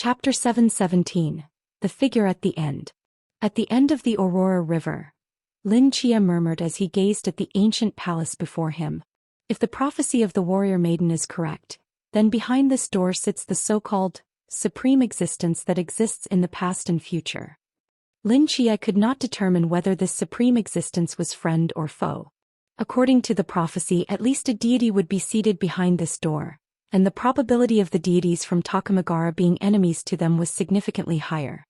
Chapter 717. The Figure at the End. At the end of the Aurora River, Lin Chia murmured as he gazed at the ancient palace before him. If the prophecy of the warrior maiden is correct, then behind this door sits the so-called supreme existence that exists in the past and future. Lin Chia could not determine whether this supreme existence was friend or foe. According to the prophecy, at least a deity would be seated behind this door, and the probability of the deities from Takamagara being enemies to them was significantly higher.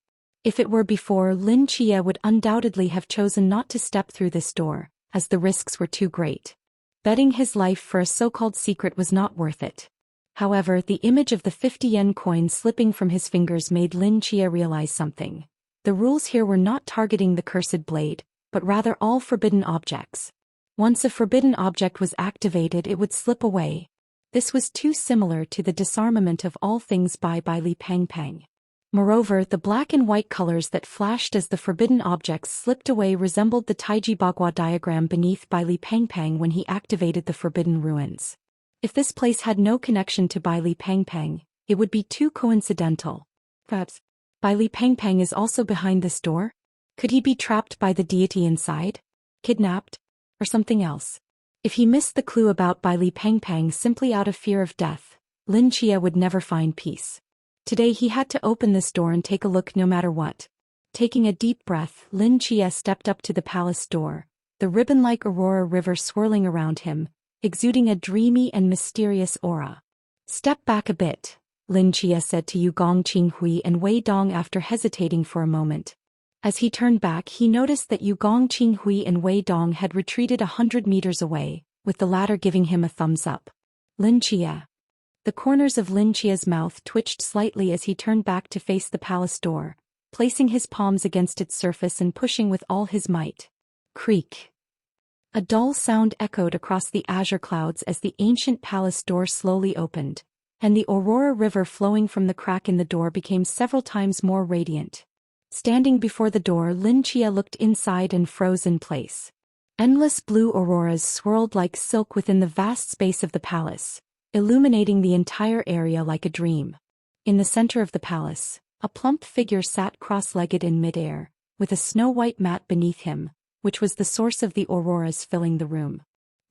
If it were before, Lin Chia would undoubtedly have chosen not to step through this door, as the risks were too great. Betting his life for a so-called secret was not worth it. However, the image of the 50-yen coin slipping from his fingers made Lin Chia realize something. The rules here were not targeting the cursed blade, but rather all forbidden objects. Once a forbidden object was activated, it would slip away. This was too similar to the disarmament of all things by Li Pang. Moreover, the black and white colors that flashed as the forbidden objects slipped away resembled the Taiji Bagua diagram beneath Li Pang when he activated the forbidden ruins. If this place had no connection to Li Pang, it would be too coincidental. Perhaps Li Pang is also behind this door? Could he be trapped by the deity inside? Kidnapped? Or something else? If he missed the clue about Li Pang simply out of fear of death, Lin Chia would never find peace. Today he had to open this door and take a look no matter what. Taking a deep breath, Lin Chia stepped up to the palace door, the ribbon-like Aurora River swirling around him, exuding a dreamy and mysterious aura. "Step back a bit," Lin Chia said to Yu Gong Qinghui and Wei Dong after hesitating for a moment. As he turned back, he noticed that Yu Gong Qinghui and Wei Dong had retreated 100 meters away, with the latter giving him a thumbs up. Lin Chia. The corners of Lin Chia's mouth twitched slightly as he turned back to face the palace door, placing his palms against its surface and pushing with all his might. Creak. A dull sound echoed across the azure clouds as the ancient palace door slowly opened, and the Aurora River flowing from the crack in the door became several times more radiant. Standing before the door, Lin Chia looked inside and froze in place. Endless blue auroras swirled like silk within the vast space of the palace, illuminating the entire area like a dream. In the center of the palace, a plump figure sat cross-legged in midair, with a snow-white mat beneath him, which was the source of the auroras filling the room.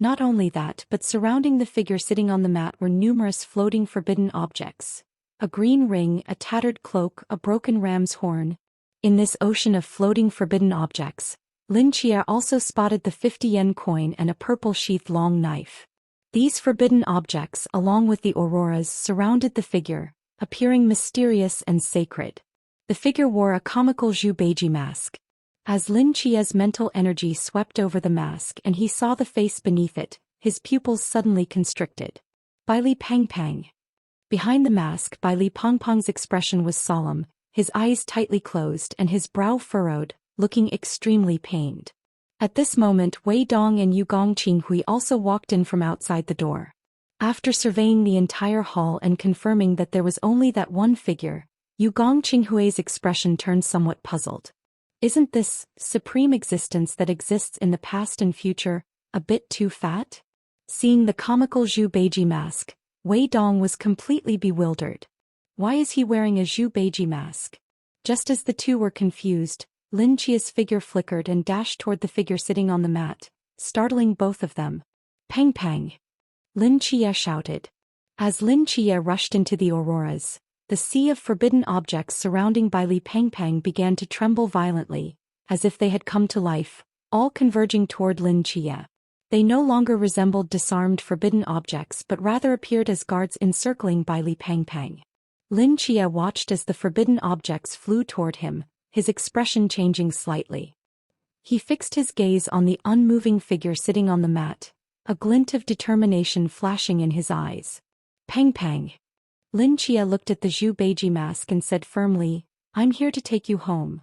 Not only that, but surrounding the figure sitting on the mat were numerous floating forbidden objects. A green ring, a tattered cloak, a broken ram's horn. In this ocean of floating forbidden objects, Lin Chia also spotted the 50-yen coin and a purple-sheathed long knife. These forbidden objects, along with the auroras, surrounded the figure, appearing mysterious and sacred. The figure wore a comical Zhu mask. As Lin Chia's mental energy swept over the mask and he saw the face beneath it, his pupils suddenly constricted. Li Pang. Behind the mask, Li Pang's expression was solemn, his eyes tightly closed and his brow furrowed, looking extremely pained. At this moment, Wei Dong and Yu Gong Qinghui also walked in from outside the door. After surveying the entire hall and confirming that there was only that one figure, Yu Gong Qinghui's expression turned somewhat puzzled. Isn't this supreme existence that exists in the past and future a bit too fat? Seeing the comical Zhu mask, Wei Dong was completely bewildered. Why is he wearing a Zhu mask? Just as the two were confused, Lin Chia's figure flickered and dashed toward the figure sitting on the mat, startling both of them. Pang! Lin Chia shouted. As Lin Chia rushed into the auroras, the sea of forbidden objects surrounding Li Pang began to tremble violently, as if they had come to life, all converging toward Lin Chia. They no longer resembled disarmed forbidden objects but rather appeared as guards encircling Li Pang. Lin Chia watched as the forbidden objects flew toward him, his expression changing slightly. He fixed his gaze on the unmoving figure sitting on the mat, a glint of determination flashing in his eyes. Pang. Lin Chia looked at the Zhu mask and said firmly, "I'm here to take you home."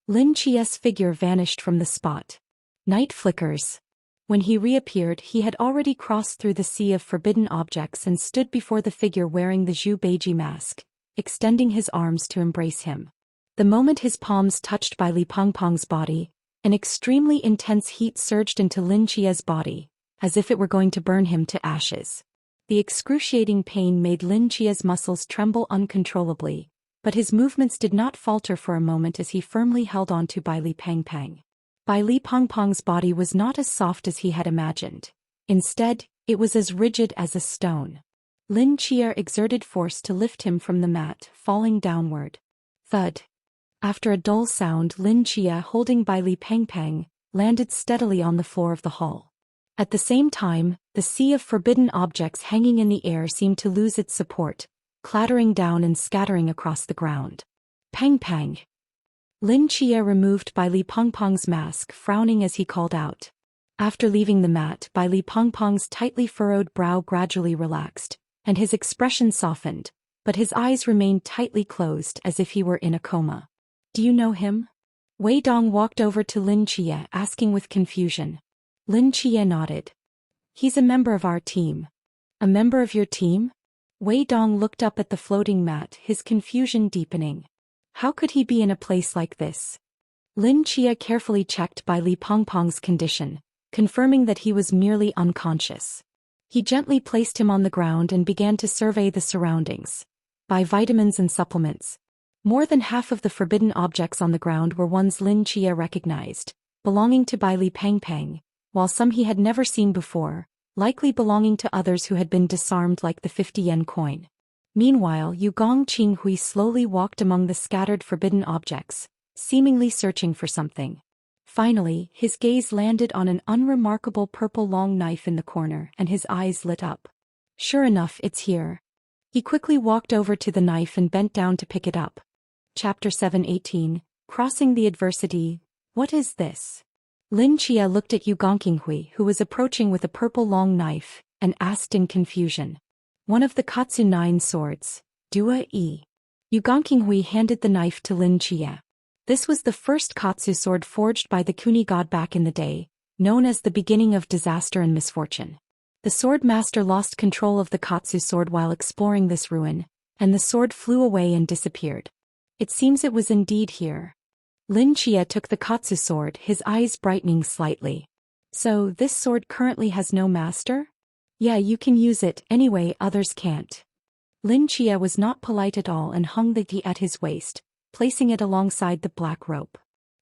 Lin Chia's figure vanished from the spot. Night flickers. When he reappeared, he had already crossed through the sea of forbidden objects and stood before the figure wearing the Zhu mask, extending his arms to embrace him. The moment his palms touched Li Pang's body, an extremely intense heat surged into Lin Chia's body, as if it were going to burn him to ashes. The excruciating pain made Lin Chia's muscles tremble uncontrollably, but his movements did not falter for a moment as he firmly held on to Bai Li Pangpang. Bai Li Pangpang's body was not as soft as he had imagined. Instead, it was as rigid as a stone. Lin Chia exerted force to lift him from the mat, falling downward. Thud. After a dull sound, Lin Chia, holding Bai Li Pangpang, landed steadily on the floor of the hall. At the same time, the sea of forbidden objects hanging in the air seemed to lose its support, clattering down and scattering across the ground. Pang Pang. Lin Chia removed Bai Li Pangpang's mask, frowning as he called out. After leaving the mat, Bai Li Pangpang's tightly furrowed brow gradually relaxed, and his expression softened, but his eyes remained tightly closed as if he were in a coma. Do you know him? Wei Dong walked over to Lin Chia, asking with confusion. Lin Chia nodded. He's a member of our team. A member of your team? Wei Dong looked up at the floating mat, his confusion deepening. How could he be in a place like this? Lin Chia carefully checked Bai Li Pangpang's condition, confirming that he was merely unconscious. He gently placed him on the ground and began to survey the surroundings. Buy vitamins and supplements. More than half of the forbidden objects on the ground were ones Lin Chia recognized, belonging to Bai Li Pangpang, while some he had never seen before, likely belonging to others who had been disarmed like the 50-yen coin. Meanwhile, Yu Gong Qinghui slowly walked among the scattered forbidden objects, seemingly searching for something. Finally, his gaze landed on an unremarkable purple long knife in the corner and his eyes lit up. Sure enough, it's here. He quickly walked over to the knife and bent down to pick it up. Chapter 718, Crossing the Adversity. What is this? Lin Chia looked at Yu Gongqinghui, who was approaching with a purple long knife, and asked in confusion. One of the Katsu 9 swords. Dua E. Yu Gongqinghui handed the knife to Lin Chia. This was the first Katsu sword forged by the Kuni god back in the day, known as the beginning of disaster and misfortune. The sword master lost control of the Katsu sword while exploring this ruin, and the sword flew away and disappeared. It seems it was indeed here. Lin Chia took the Katsu sword, his eyes brightening slightly. So, this sword currently has no master? Yeah, you can use it, anyway others can't. Lin Chia was not polite at all and hung the gi at his waist, placing it alongside the black rope.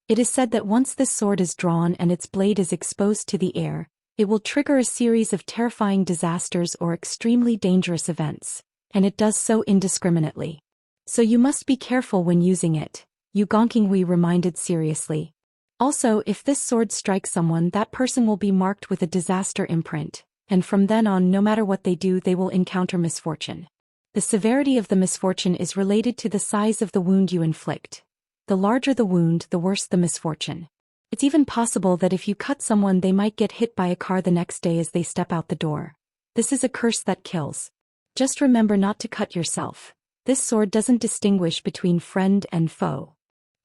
It is said that once this sword is drawn and its blade is exposed to the air, it will trigger a series of terrifying disasters or extremely dangerous events, and it does so indiscriminately. So you must be careful when using it, Yu Gongqinghui reminded seriously. Also, if this sword strikes someone, that person will be marked with a disaster imprint, and from then on no matter what they do they will encounter misfortune. The severity of the misfortune is related to the size of the wound you inflict. The larger the wound, the worse the misfortune. It's even possible that if you cut someone they might get hit by a car the next day as they step out the door. This is a curse that kills. Just remember not to cut yourself. This sword doesn't distinguish between friend and foe.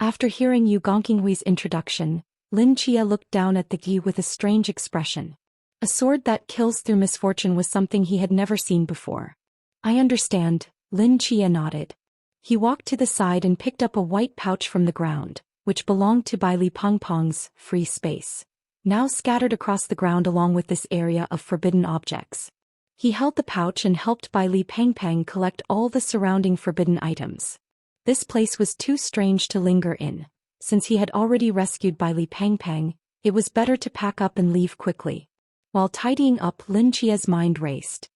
After hearing Yu Gongqinghui's introduction, Lin Chia looked down at the gi with a strange expression. A sword that kills through misfortune was something he had never seen before. I understand, Lin Chia nodded. He walked to the side and picked up a white pouch from the ground, which belonged to Bai Li Pangpang's free space, now scattered across the ground along with this area of forbidden objects. He held the pouch and helped Bai Li Pangpang collect all the surrounding forbidden items. This place was too strange to linger in. Since he had already rescued Bai Li Pangpang, it was better to pack up and leave quickly. While tidying up, Lin Chia's mind raced.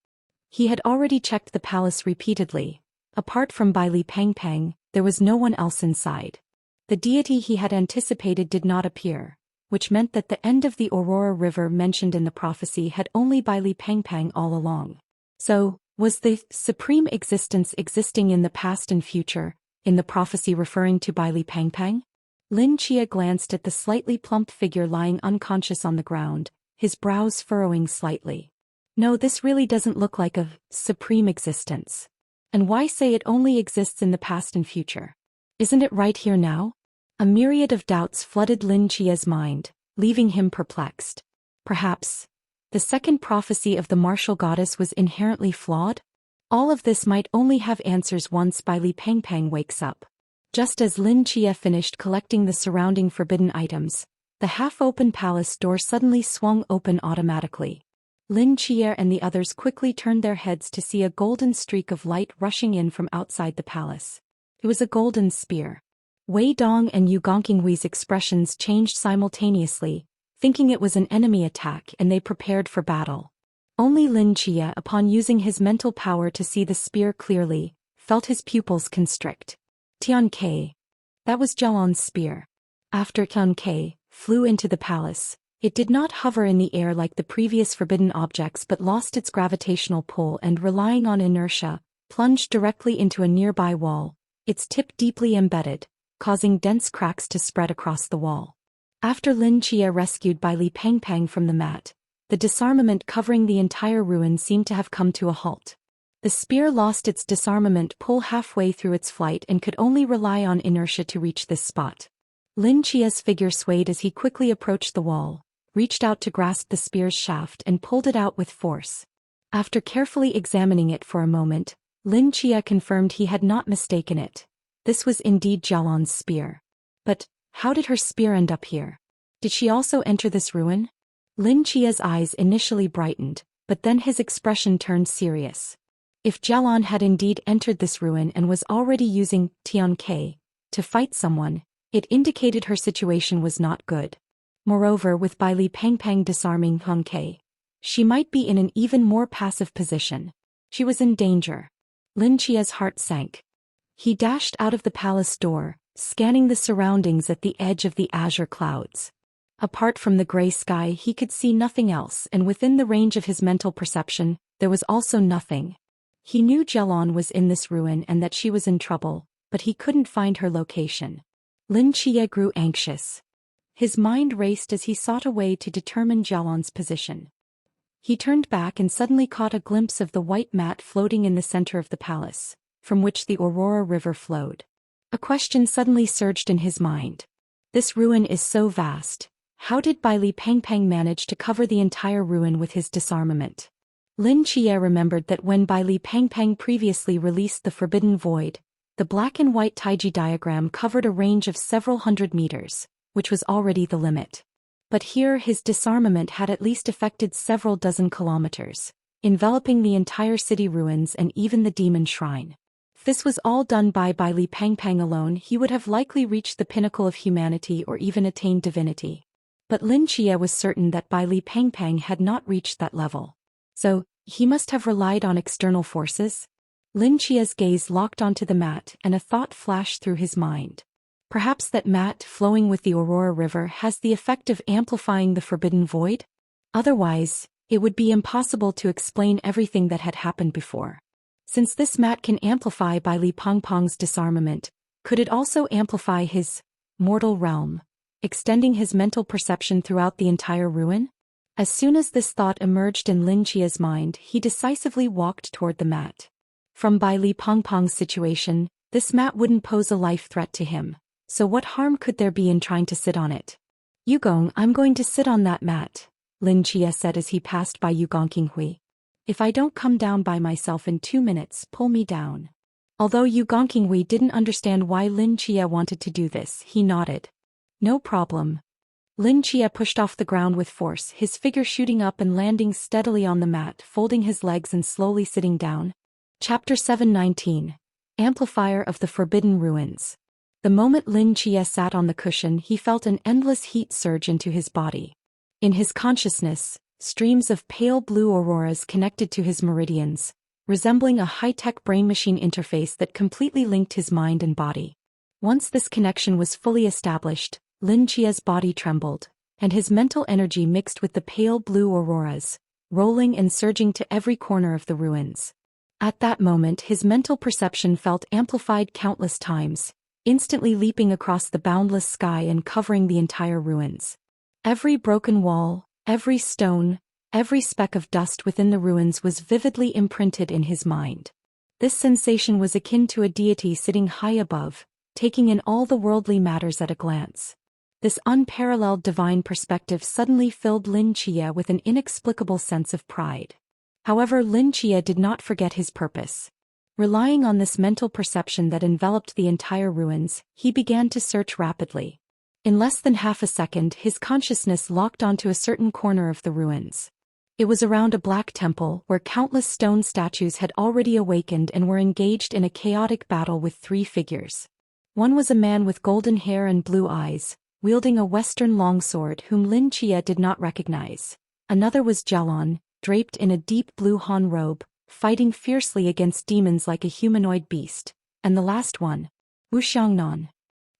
He had already checked the palace repeatedly. Apart from Bai Li Pangpang, there was no one else inside. The deity he had anticipated did not appear, which meant that the end of the Aurora River mentioned in the prophecy had only Bai Li Pangpang all along. So, was the supreme existence existing in the past and future, in the prophecy referring to Bai Li Pangpang? Lin Chia glanced at the slightly plump figure lying unconscious on the ground, his brows furrowing slightly. No, this really doesn't look like a supreme existence. And why say it only exists in the past and future? Isn't it right here now? A myriad of doubts flooded Lin Chia's mind, leaving him perplexed. Perhaps the second prophecy of the martial goddess was inherently flawed? All of this might only have answers once Bai Li Pangpang wakes up. Just as Lin Chia finished collecting the surrounding forbidden items, the half-open palace door suddenly swung open automatically. Lin Chia and the others quickly turned their heads to see a golden streak of light rushing in from outside the palace. It was a golden spear. Wei Dong and Yu Gongqinghui's expressions changed simultaneously, thinking it was an enemy attack, and they prepared for battle. Only Lin Chia, upon using his mental power to see the spear clearly, felt his pupils constrict. Tian Ke. That was Jialon's spear. After Tian Ke flew into the palace, it did not hover in the air like the previous forbidden objects but lost its gravitational pull and, relying on inertia, plunged directly into a nearby wall, its tip deeply embedded, causing dense cracks to spread across the wall. After Lin Chia rescued Bai Li Pangpang from the mat, the disarmament covering the entire ruin seemed to have come to a halt. The spear lost its disarmament pull halfway through its flight and could only rely on inertia to reach this spot. Lin Chia's figure swayed as he quickly approached the wall, reached out to grasp the spear's shaft and pulled it out with force. After carefully examining it for a moment, Lin Chia confirmed he had not mistaken it. This was indeed Jialon's spear. But how did her spear end up here? Did she also enter this ruin? Lin Chia's eyes initially brightened, but then his expression turned serious. If Jialon had indeed entered this ruin and was already using Tian Ke to fight someone, it indicated her situation was not good. Moreover, with Bai Li Pangpang disarming Tian Ke, she might be in an even more passive position. She was in danger. Lin Chia's heart sank. He dashed out of the palace door, scanning the surroundings at the edge of the azure clouds. Apart from the gray sky, he could see nothing else, and within the range of his mental perception, there was also nothing. He knew Jialon was in this ruin and that she was in trouble, but he couldn't find her location. Lin Chia grew anxious. His mind raced as he sought a way to determine Jialon's position. He turned back and suddenly caught a glimpse of the white mat floating in the center of the palace, from which the Aurora River flowed. A question suddenly surged in his mind. This ruin is so vast. How did Bai Li Pangpang manage to cover the entire ruin with his disarmament? Lin Chia remembered that when Bai Li Pangpang previously released the Forbidden Void, the black and white Taiji diagram covered a range of several hundred meters, which was already the limit. But here his disarmament had at least affected several dozen kilometers, enveloping the entire city ruins and even the demon shrine. If this was all done by Bai Li Pangpang alone, he would have likely reached the pinnacle of humanity or even attained divinity. But Lin Chia was certain that Bai Li Pangpang had not reached that level. So, he must have relied on external forces? Lin Chia's gaze locked onto the mat and a thought flashed through his mind. Perhaps that mat flowing with the Aurora River has the effect of amplifying the Forbidden Void? Otherwise, it would be impossible to explain everything that had happened before. Since this mat can amplify Bai Li Pangpang's disarmament, could it also amplify his mortal realm, extending his mental perception throughout the entire ruin? As soon as this thought emerged in Lin Chia's mind, he decisively walked toward the mat. From Bai Li Pangpang's situation, this mat wouldn't pose a life threat to him, so what harm could there be in trying to sit on it? Yugong, I'm going to sit on that mat, Lin Chia said as he passed by Yu Gongqinghui. If I don't come down by myself in 2 minutes, pull me down. Although Yu Gongqinghui didn't understand why Lin Chia wanted to do this, he nodded. No problem. Lin Chia pushed off the ground with force, his figure shooting up and landing steadily on the mat, folding his legs and slowly sitting down. Chapter 719. Amplifier of the Forbidden Ruins. The moment Lin Chia sat on the cushion, he felt an endless heat surge into his body. In his consciousness, streams of pale blue auroras connected to his meridians, resembling a high-tech brain-machine interface that completely linked his mind and body. Once this connection was fully established, Lin Chia's body trembled, and his mental energy mixed with the pale blue auroras, rolling and surging to every corner of the ruins. At that moment, his mental perception felt amplified countless times, instantly leaping across the boundless sky and covering the entire ruins. Every broken wall, every stone, every speck of dust within the ruins was vividly imprinted in his mind. This sensation was akin to a deity sitting high above, taking in all the worldly matters at a glance. This unparalleled divine perspective suddenly filled Lin Chia with an inexplicable sense of pride. However, Lin Chia did not forget his purpose. Relying on this mental perception that enveloped the entire ruins, he began to search rapidly. In less than half a second, his consciousness locked onto a certain corner of the ruins. It was around a black temple where countless stone statues had already awakened and were engaged in a chaotic battle with three figures. One was a man with golden hair and blue eyes, wielding a western longsword whom Lin Chia did not recognize. Another was Jialon, draped in a deep blue Han robe, fighting fiercely against demons like a humanoid beast. And the last one, Wu Xiangnan.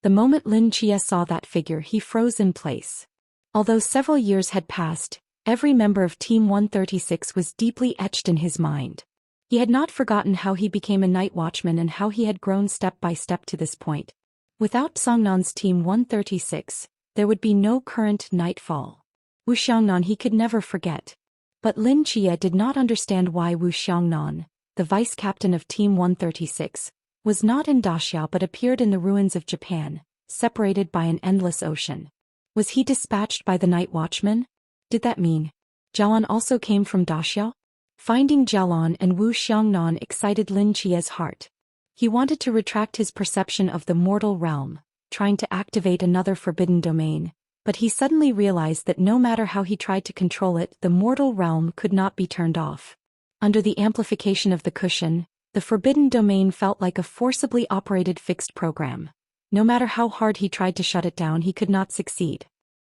The moment Lin Chia saw that figure, he froze in place. Although several years had passed, every member of Team 136 was deeply etched in his mind. He had not forgotten how he became a night watchman and how he had grown step by step to this point. Without Songnan's Team 136, there would be no current Nightfall. Wu Xiangnan he could never forget. But Lin Chia did not understand why Wu Xiangnan, the vice-captain of Team 136, was not in Daxiao but appeared in the ruins of Japan, separated by an endless ocean. Was he dispatched by the night watchman? Did that mean Jialon also came from Daxiao? Finding Jialon and Wu Xiangnan excited Lin Chia's heart. He wanted to retract his perception of the mortal realm, trying to activate another forbidden domain, but he suddenly realized that no matter how he tried to control it, the mortal realm could not be turned off. Under the amplification of the cushion, the forbidden domain felt like a forcibly operated fixed program. No matter how hard he tried to shut it down, he could not succeed.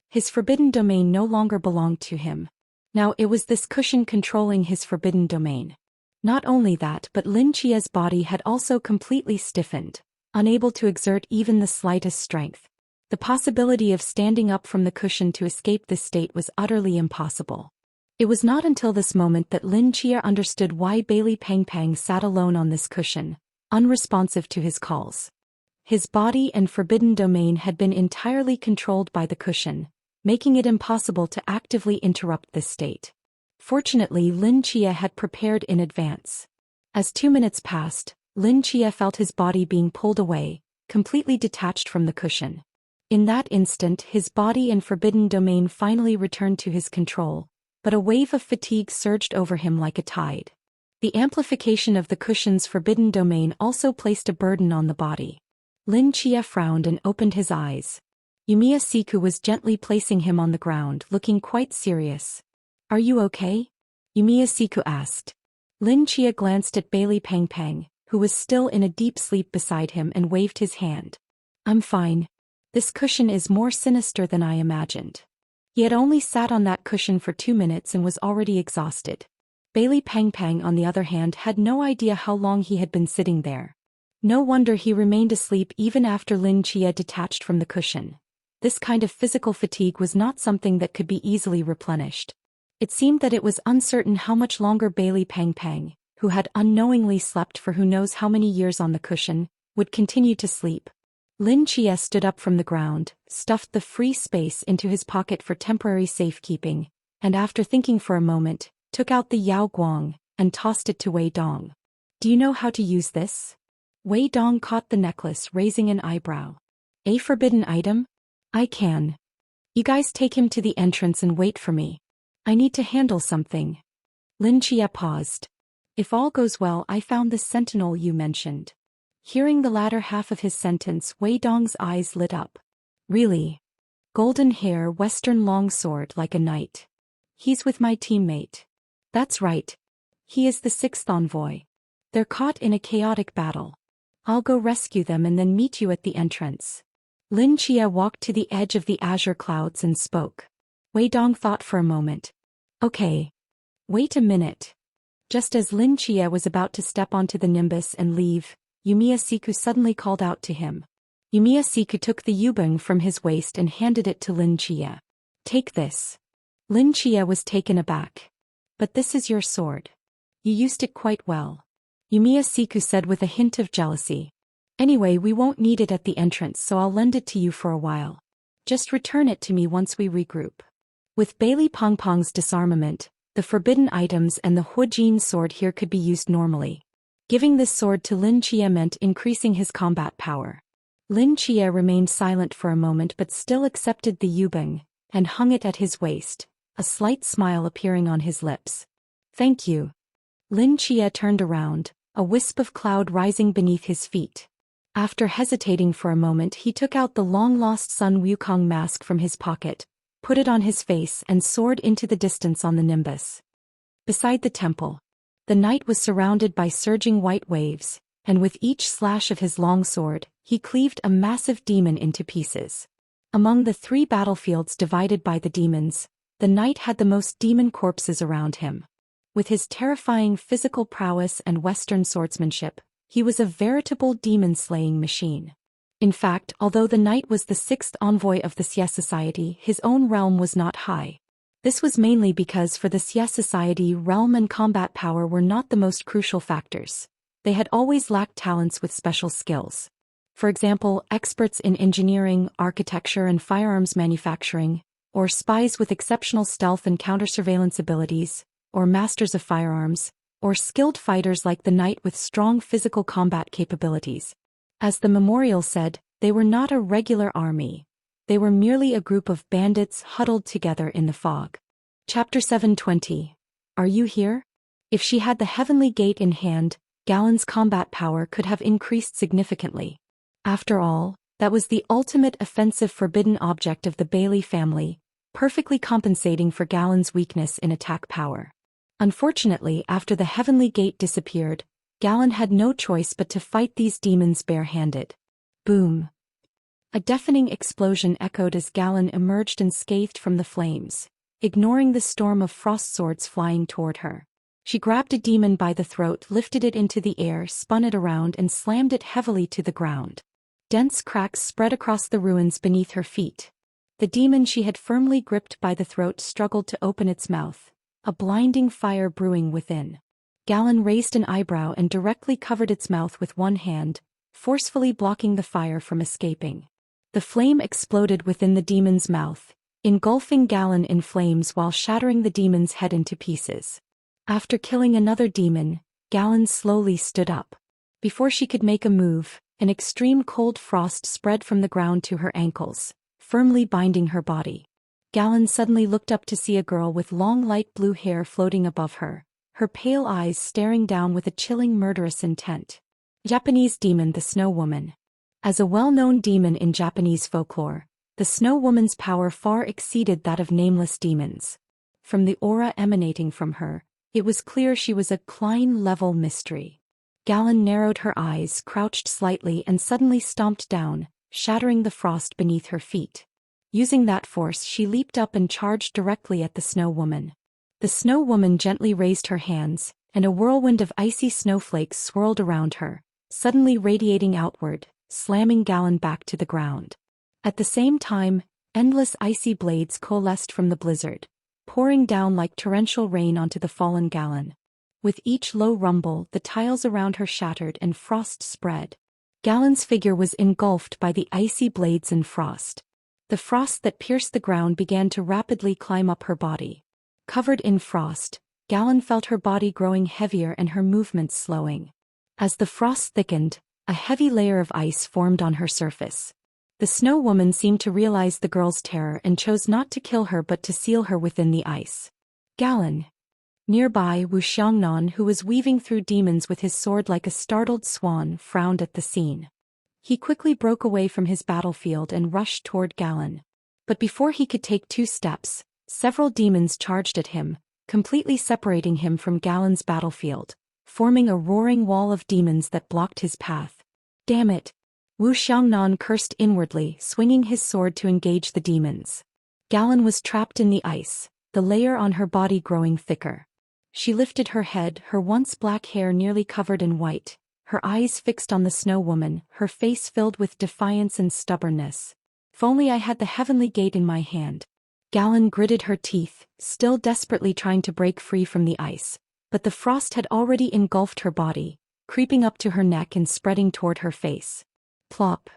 His forbidden domain no longer belonged to him. Now it was this cushion controlling his forbidden domain. Not only that, but Lin Chia's body had also completely stiffened, unable to exert even the slightest strength. The possibility of standing up from the cushion to escape this state was utterly impossible. It was not until this moment that Lin Chia understood why Bailey Pang Pang sat alone on this cushion, unresponsive to his calls. His body and forbidden domain had been entirely controlled by the cushion, making it impossible to actively interrupt this state. Fortunately, Lin Chia had prepared in advance. As 2 minutes passed, Lin Chia felt his body being pulled away, completely detached from the cushion. In that instant, his body and forbidden domain finally returned to his control, but a wave of fatigue surged over him like a tide. The amplification of the cushion's forbidden domain also placed a burden on the body. Lin Chia frowned and opened his eyes. Yumiya Siku was gently placing him on the ground, looking quite serious. "Are you okay?" Yumiya Siku asked. Lin Chia glanced at Bailey Pang Pang, who was still in a deep sleep beside him, and waved his hand. "I'm fine. This cushion is more sinister than I imagined." He had only sat on that cushion for 2 minutes and was already exhausted. Bailey Pang Pang, on the other hand, had no idea how long he had been sitting there. No wonder he remained asleep even after Lin Chia detached from the cushion. This kind of physical fatigue was not something that could be easily replenished. It seemed that it was uncertain how much longer Bailey Pang Pang, who had unknowingly slept for who knows how many years on the cushion, would continue to sleep. Lin Chia stood up from the ground, stuffed the free space into his pocket for temporary safekeeping, and after thinking for a moment, took out the Yao Guang and tossed it to Wei Dong. "Do you know how to use this?" Wei Dong caught the necklace, raising an eyebrow. "A forbidden item? I can. You guys take him to the entrance and wait for me. I need to handle something." Lin Chia paused. "If all goes well, I found the sentinel you mentioned." Hearing the latter half of his sentence, Wei Dong's eyes lit up. "Really? Golden hair, western longsword like a knight. He's with my teammate." "That's right. He is the 6th envoy. They're caught in a chaotic battle. I'll go rescue them and then meet you at the entrance." Lin Chia walked to the edge of the azure clouds and spoke. Wei Dong thought for a moment. "Okay. Wait a minute." Just as Lin Chia was about to step onto the nimbus and leave, Yumiya Siku suddenly called out to him. Yumiya Siku took the yubing from his waist and handed it to Lin Chia. "Take this." Lin Chia was taken aback. "But this is your sword. You used it quite well," Yumiya Siku said with a hint of jealousy. "Anyway, we won't need it at the entrance, so I'll lend it to you for a while. Just return it to me once we regroup." With Bailey Pong Pong's disarmament, the forbidden items and the Huajin sword here could be used normally. Giving this sword to Lin Chia meant increasing his combat power. Lin Chia remained silent for a moment but still accepted the yubing, and hung it at his waist, a slight smile appearing on his lips. "Thank you." Lin Chia turned around, a wisp of cloud rising beneath his feet. After hesitating for a moment, he took out the long-lost Sun Wukong mask from his pocket, put it on his face and soared into the distance on the nimbus. Beside the temple, the knight was surrounded by surging white waves, and with each slash of his long sword, he cleaved a massive demon into pieces. Among the 3 battlefields divided by the demons, the knight had the most demon corpses around him. With his terrifying physical prowess and Western swordsmanship, he was a veritable demon-slaying machine. In fact, although the knight was the 6th envoy of the S77, his own realm was not high. This was mainly because for the S77, realm and combat power were not the most crucial factors. They had always lacked talents with special skills. For example, experts in engineering, architecture and firearms manufacturing, or spies with exceptional stealth and counter-surveillance abilities, or masters of firearms, or skilled fighters like the knight with strong physical combat capabilities. As the memorial said, they were not a regular army. They were merely a group of bandits huddled together in the fog. Chapter 720. Are you here? If she had the heavenly gate in hand, Galen's combat power could have increased significantly. After all, that was the ultimate offensive forbidden object of the Bailey family, perfectly compensating for Galen's weakness in attack power. Unfortunately, after the heavenly gate disappeared, Galen had no choice but to fight these demons bare-handed. Boom! A deafening explosion echoed as Galen emerged unscathed from the flames, ignoring the storm of frost swords flying toward her. She grabbed a demon by the throat, lifted it into the air, spun it around and slammed it heavily to the ground. Dense cracks spread across the ruins beneath her feet. The demon she had firmly gripped by the throat struggled to open its mouth, a blinding fire brewing within. Galen raised an eyebrow and directly covered its mouth with one hand, forcefully blocking the fire from escaping. The flame exploded within the demon's mouth, engulfing Galen in flames while shattering the demon's head into pieces. After killing another demon, Galen slowly stood up. Before she could make a move, an extreme cold frost spread from the ground to her ankles, firmly binding her body. Galen suddenly looked up to see a girl with long light blue hair floating above her, her pale eyes staring down with a chilling murderous intent. Japanese demon, the Snow Woman. As a well-known demon in Japanese folklore, the Snow Woman's power far exceeded that of nameless demons. From the aura emanating from her, it was clear she was a Klein-level mystery. Galen narrowed her eyes, crouched slightly and suddenly stomped down, shattering the frost beneath her feet. Using that force, she leaped up and charged directly at the Snow Woman. The Snow Woman gently raised her hands, and a whirlwind of icy snowflakes swirled around her, suddenly radiating outward, slamming Galen back to the ground. At the same time, endless icy blades coalesced from the blizzard, pouring down like torrential rain onto the fallen Galen. With each low rumble, the tiles around her shattered and frost spread. Galen's figure was engulfed by the icy blades and frost. The frost that pierced the ground began to rapidly climb up her body. Covered in frost, Galen felt her body growing heavier and her movements slowing. As the frost thickened, a heavy layer of ice formed on her surface. The Snow Woman seemed to realize the girl's terror and chose not to kill her but to seal her within the ice. Galen. Nearby, Wu Xiangnan, who was weaving through demons with his sword like a startled swan, frowned at the scene. He quickly broke away from his battlefield and rushed toward Galen. But before he could take 2 steps, several demons charged at him, completely separating him from Galen's battlefield, forming a roaring wall of demons that blocked his path. Damn it! Wu Xiangnan cursed inwardly, swinging his sword to engage the demons. Galen was trapped in the ice, the layer on her body growing thicker. She lifted her head, her once black hair nearly covered in white, her eyes fixed on the Snow Woman, her face filled with defiance and stubbornness. If only I had the heavenly gate in my hand. Galen gritted her teeth, still desperately trying to break free from the ice, but the frost had already engulfed her body, creeping up to her neck and spreading toward her face. Plop.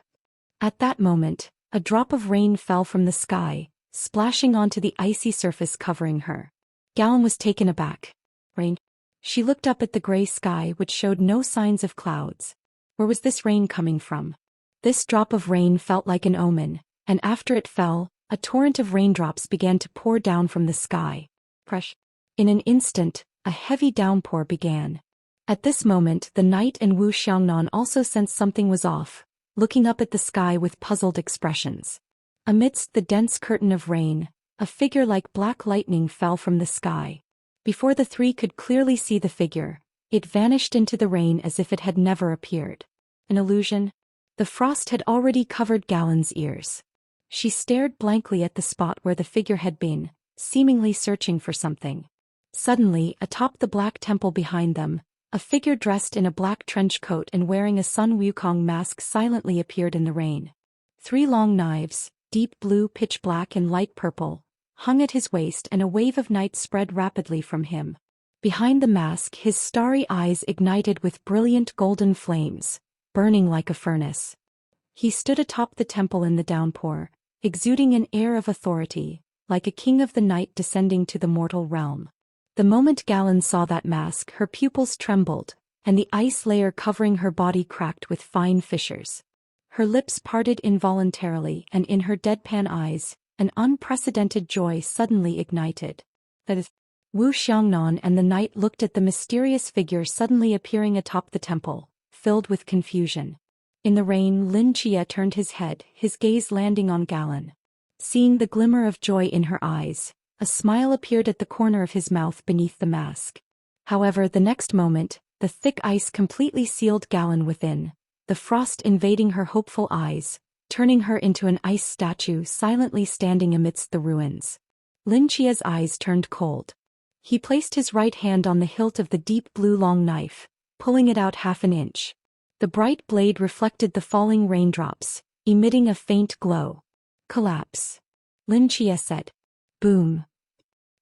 At that moment, a drop of rain fell from the sky, splashing onto the icy surface covering her. Galen was taken aback. Rain? She looked up at the gray sky which showed no signs of clouds. Where was this rain coming from? This drop of rain felt like an omen, and after it fell, a torrent of raindrops began to pour down from the sky. Crush. In an instant, a heavy downpour began. At this moment, the knight and Wu Xiangnan also sensed something was off, looking up at the sky with puzzled expressions. Amidst the dense curtain of rain, a figure like black lightning fell from the sky. Before the three could clearly see the figure, it vanished into the rain as if it had never appeared. An illusion? The frost had already covered Galen's ears. She stared blankly at the spot where the figure had been, seemingly searching for something. Suddenly, atop the black temple behind them, a figure dressed in a black trench coat and wearing a Sun Wukong mask silently appeared in the rain. 3 long knives, deep blue, pitch black and light purple, hung at his waist, and a wave of night spread rapidly from him. Behind the mask, his starry eyes ignited with brilliant golden flames, burning like a furnace. He stood atop the temple in the downpour, exuding an air of authority, like a king of the night descending to the mortal realm. The moment Galen saw that mask, her pupils trembled, and the ice layer covering her body cracked with fine fissures. Her lips parted involuntarily, and in her deadpan eyes, an unprecedented joy suddenly ignited. That is, Wu Xiangnan and the knight looked at the mysterious figure suddenly appearing atop the temple, filled with confusion. In the rain, Lin Chia turned his head, his gaze landing on Galen. Seeing the glimmer of joy in her eyes, a smile appeared at the corner of his mouth beneath the mask. However, the next moment, the thick ice completely sealed Galen within, the frost invading her hopeful eyes, turning her into an ice statue silently standing amidst the ruins. Lin Chia's eyes turned cold. He placed his right hand on the hilt of the deep blue long knife, pulling it out half an inch. The bright blade reflected the falling raindrops, emitting a faint glow. Collapse. Lin Chia said. Boom.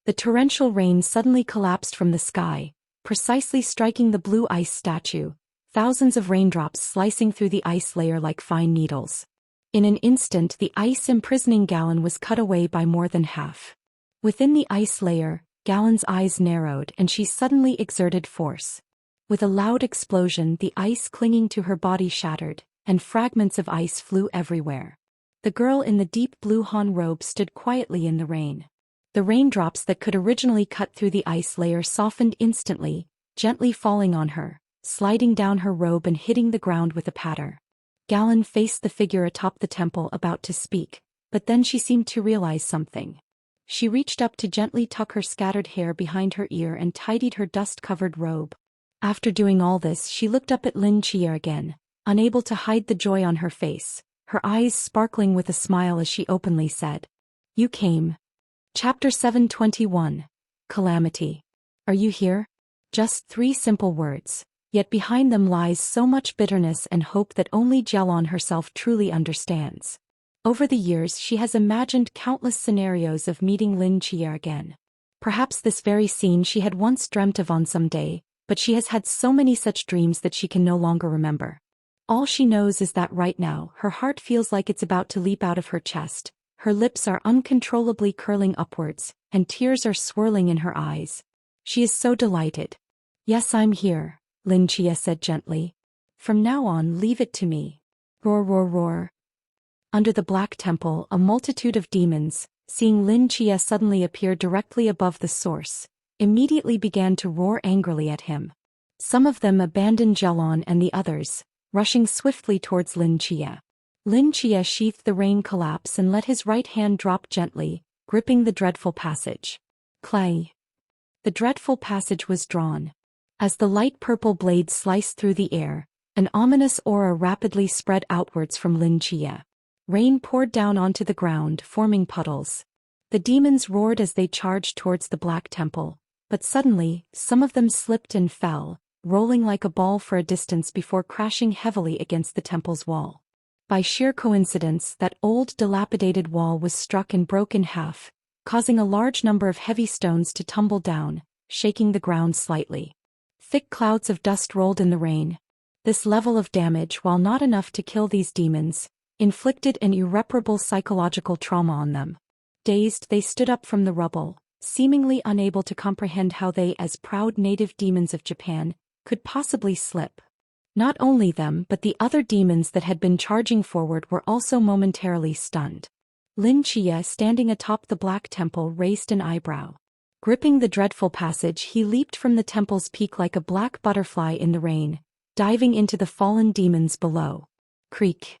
The torrential rain suddenly collapsed from the sky, precisely striking the blue ice statue, thousands of raindrops slicing through the ice layer like fine needles. In an instant, the ice imprisoning Galen was cut away by more than half. Within the ice layer, Galen's eyes narrowed and she suddenly exerted force. With a loud explosion, the ice clinging to her body shattered, and fragments of ice flew everywhere. The girl in the deep blue Han robe stood quietly in the rain. The raindrops that could originally cut through the ice layer softened instantly, gently falling on her, sliding down her robe and hitting the ground with a patter. Galen faced the figure atop the temple, about to speak, but then she seemed to realize something. She reached up to gently tuck her scattered hair behind her ear and tidied her dust-covered robe. After doing all this, she looked up at Lin Chia again, unable to hide the joy on her face, her eyes sparkling with a smile as she openly said, "You came." Chapter 721. Calamity. Are you here? Just 3 simple words, yet behind them lies so much bitterness and hope that only Jialon herself truly understands. Over the years, she has imagined countless scenarios of meeting Lin Chia again. Perhaps this very scene she had once dreamt of on some day, but she has had so many such dreams that she can no longer remember. All she knows is that right now, her heart feels like it's about to leap out of her chest, her lips are uncontrollably curling upwards, and tears are swirling in her eyes. She is so delighted. "Yes, I'm here," Lin Chia said gently. "From now on, leave it to me." Roar, roar, roar. Under the black temple, a multitude of demons, seeing Lin Chia suddenly appear directly above the source, immediately began to roar angrily at him. Some of them abandoned Jialon and the others, rushing swiftly towards Lin Chia. Lin Chia sheathed the rain collapse and let his right hand drop gently, gripping the dreadful passage. Clay. The dreadful passage was drawn. As the light purple blade sliced through the air, an ominous aura rapidly spread outwards from Lin Chia. Rain poured down onto the ground, forming puddles. The demons roared as they charged towards the black temple, but suddenly, some of them slipped and fell, rolling like a ball for a distance before crashing heavily against the temple's wall. By sheer coincidence, that old dilapidated wall was struck and broke in half, causing a large number of heavy stones to tumble down, shaking the ground slightly. Thick clouds of dust rolled in the rain. This level of damage, while not enough to kill these demons, inflicted an irreparable psychological trauma on them. Dazed, they stood up from the rubble, seemingly unable to comprehend how they, as proud native demons of Japan, could possibly slip. Not only them but the other demons that had been charging forward were also momentarily stunned. Lin Chia, standing atop the black temple, raised an eyebrow. Gripping the dreadful passage, he leaped from the temple's peak like a black butterfly in the rain, diving into the fallen demons below. Creak.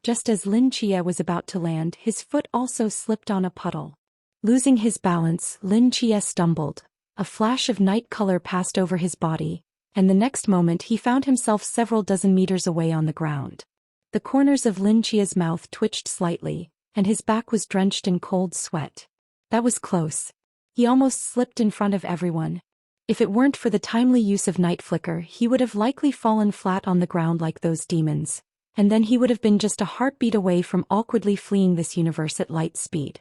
Just as Lin Chia was about to land, his foot also slipped on a puddle. Losing his balance, Lin Chia stumbled, A flash of night color passed over his body, and the next moment he found himself several dozen meters away on the ground. The corners of Lin Chia's mouth twitched slightly, and his back was drenched in cold sweat. That was close. He almost slipped in front of everyone. If it weren't for the timely use of night flicker, he would have likely fallen flat on the ground like those demons, and then he would have been just a heartbeat away from awkwardly fleeing this universe at light speed.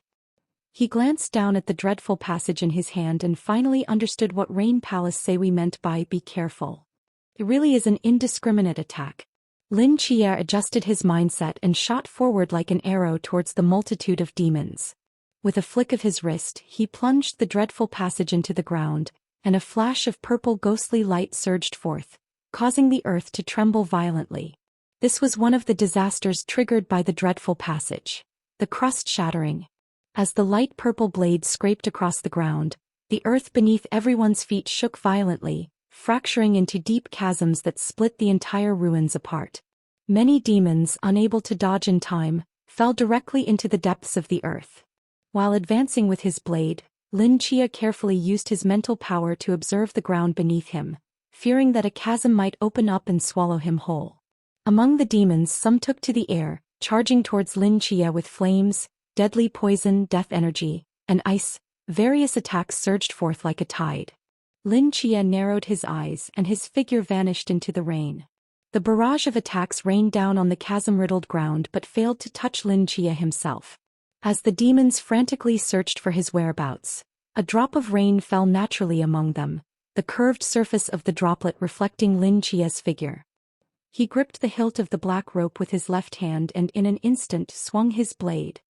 He glanced down at the dreadful passage in his hand and finally understood what Rain Palace say we meant by "be careful." It really is an indiscriminate attack. Lin Chia adjusted his mindset and shot forward like an arrow towards the multitude of demons. With a flick of his wrist, he plunged the dreadful passage into the ground, and a flash of purple ghostly light surged forth, causing the earth to tremble violently. This was one of the disasters triggered by the dreadful passage. The crust shattering. As the light purple blade scraped across the ground, the earth beneath everyone's feet shook violently, fracturing into deep chasms that split the entire ruins apart. Many demons, unable to dodge in time, fell directly into the depths of the earth. While advancing with his blade, Lin Chia carefully used his mental power to observe the ground beneath him, fearing that a chasm might open up and swallow him whole. Among the demons, some took to the air, charging towards Lin Chia with flames, deadly poison, death energy, and ice. Various attacks surged forth like a tide. Lin Chia narrowed his eyes and his figure vanished into the rain. The barrage of attacks rained down on the chasm-riddled ground but failed to touch Lin Chia himself. As the demons frantically searched for his whereabouts, a drop of rain fell naturally among them, the curved surface of the droplet reflecting Lin Chia's figure. He gripped the hilt of the black rope with his left hand and in an instant swung his blade.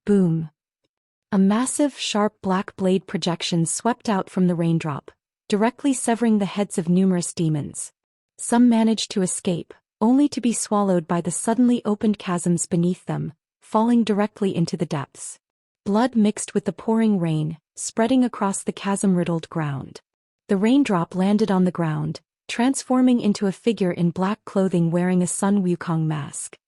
Boom! A massive, sharp black blade projection swept out from the raindrop, directly severing the heads of numerous demons. Some managed to escape, only to be swallowed by the suddenly opened chasms beneath them, falling directly into the depths. Blood mixed with the pouring rain, spreading across the chasm-riddled ground. The raindrop landed on the ground, transforming into a figure in black clothing wearing a Sun Wukong mask.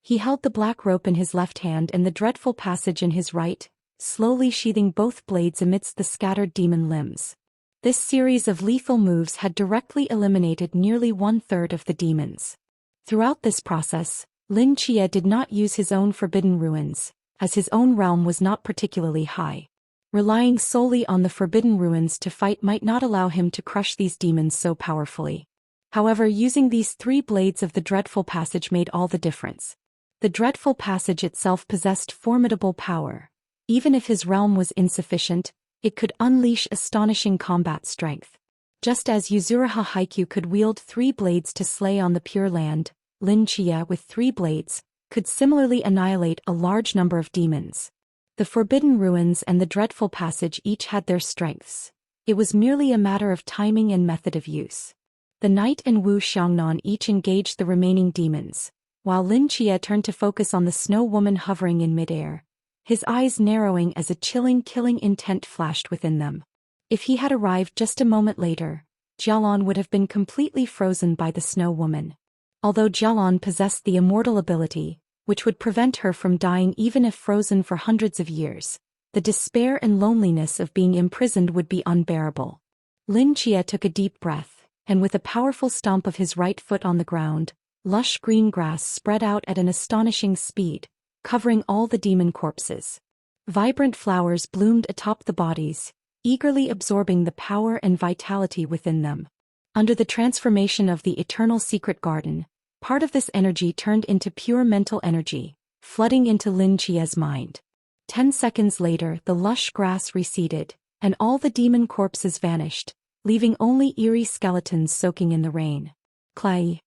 He held the black rope in his left hand and the dreadful passage in his right, slowly sheathing both blades amidst the scattered demon limbs. This series of lethal moves had directly eliminated nearly 1/3 of the demons. Throughout this process, Lin Chia did not use his own forbidden ruins, as his own realm was not particularly high. Relying solely on the forbidden ruins to fight might not allow him to crush these demons so powerfully. However, using these 3 blades of the dreadful passage made all the difference. The dreadful passage itself possessed formidable power. Even if his realm was insufficient, it could unleash astonishing combat strength. Just as Yuzuriha Haikyuu could wield 3 blades to slay on the Pure Land, Lin Chia with 3 blades could similarly annihilate a large number of demons. The Forbidden Ruins and the Dreadful Passage each had their strengths. It was merely a matter of timing and method of use. The Knight and Wu Xiangnan each engaged the remaining demons, while Lin Chia turned to focus on the Snow Woman hovering in midair, his eyes narrowing as a chilling killing intent flashed within them. If he had arrived just a moment later, Jialan would have been completely frozen by the Snow Woman. Although Jialan possessed the immortal ability, which would prevent her from dying even if frozen for hundreds of years, the despair and loneliness of being imprisoned would be unbearable. Lin Chia took a deep breath, and with a powerful stomp of his right foot on the ground, lush green grass spread out at an astonishing speed, covering all the demon corpses. Vibrant flowers bloomed atop the bodies, eagerly absorbing the power and vitality within them. Under the transformation of the Eternal Secret Garden, part of this energy turned into pure mental energy, flooding into Lin Chia's mind. 10 seconds later, the lush grass receded, and all the demon corpses vanished, leaving only eerie skeletons soaking in the rain. Clay.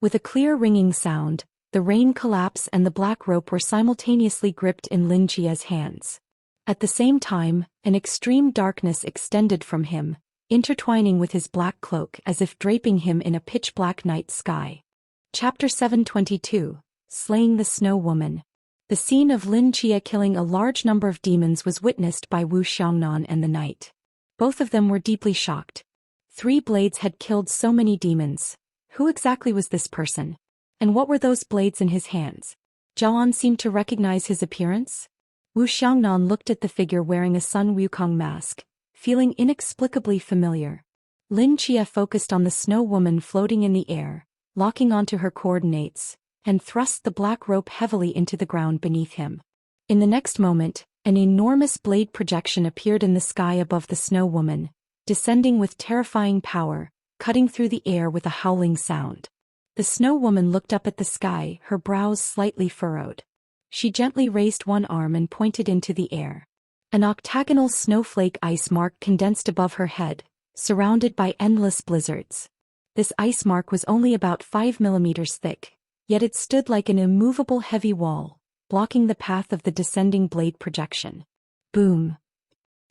With a clear ringing sound, the rain collapsed and the black rope were simultaneously gripped in Lin Chia's hands. At the same time, an extreme darkness extended from him, intertwining with his black cloak as if draping him in a pitch-black night sky. Chapter 722, Slaying the Snow Woman. The scene of Lin Chia killing a large number of demons was witnessed by Wu Xiangnan and the knight. Both of them were deeply shocked. 3 blades had killed so many demons. Who exactly was this person? And what were those blades in his hands? Jialan seemed to recognize his appearance. Wu Xiangnan looked at the figure wearing a Sun Wukong mask, feeling inexplicably familiar. Lin Chia focused on the snow woman floating in the air, locking onto her coordinates, and thrust the black rope heavily into the ground beneath him. In the next moment, an enormous blade projection appeared in the sky above the snow woman, descending with terrifying power, cutting through the air with a howling sound. The snow woman looked up at the sky, her brows slightly furrowed. She gently raised one arm and pointed into the air. An octagonal snowflake ice mark condensed above her head, surrounded by endless blizzards. This ice mark was only about 5 millimeters thick, yet it stood like an immovable heavy wall, blocking the path of the descending blade projection. Boom!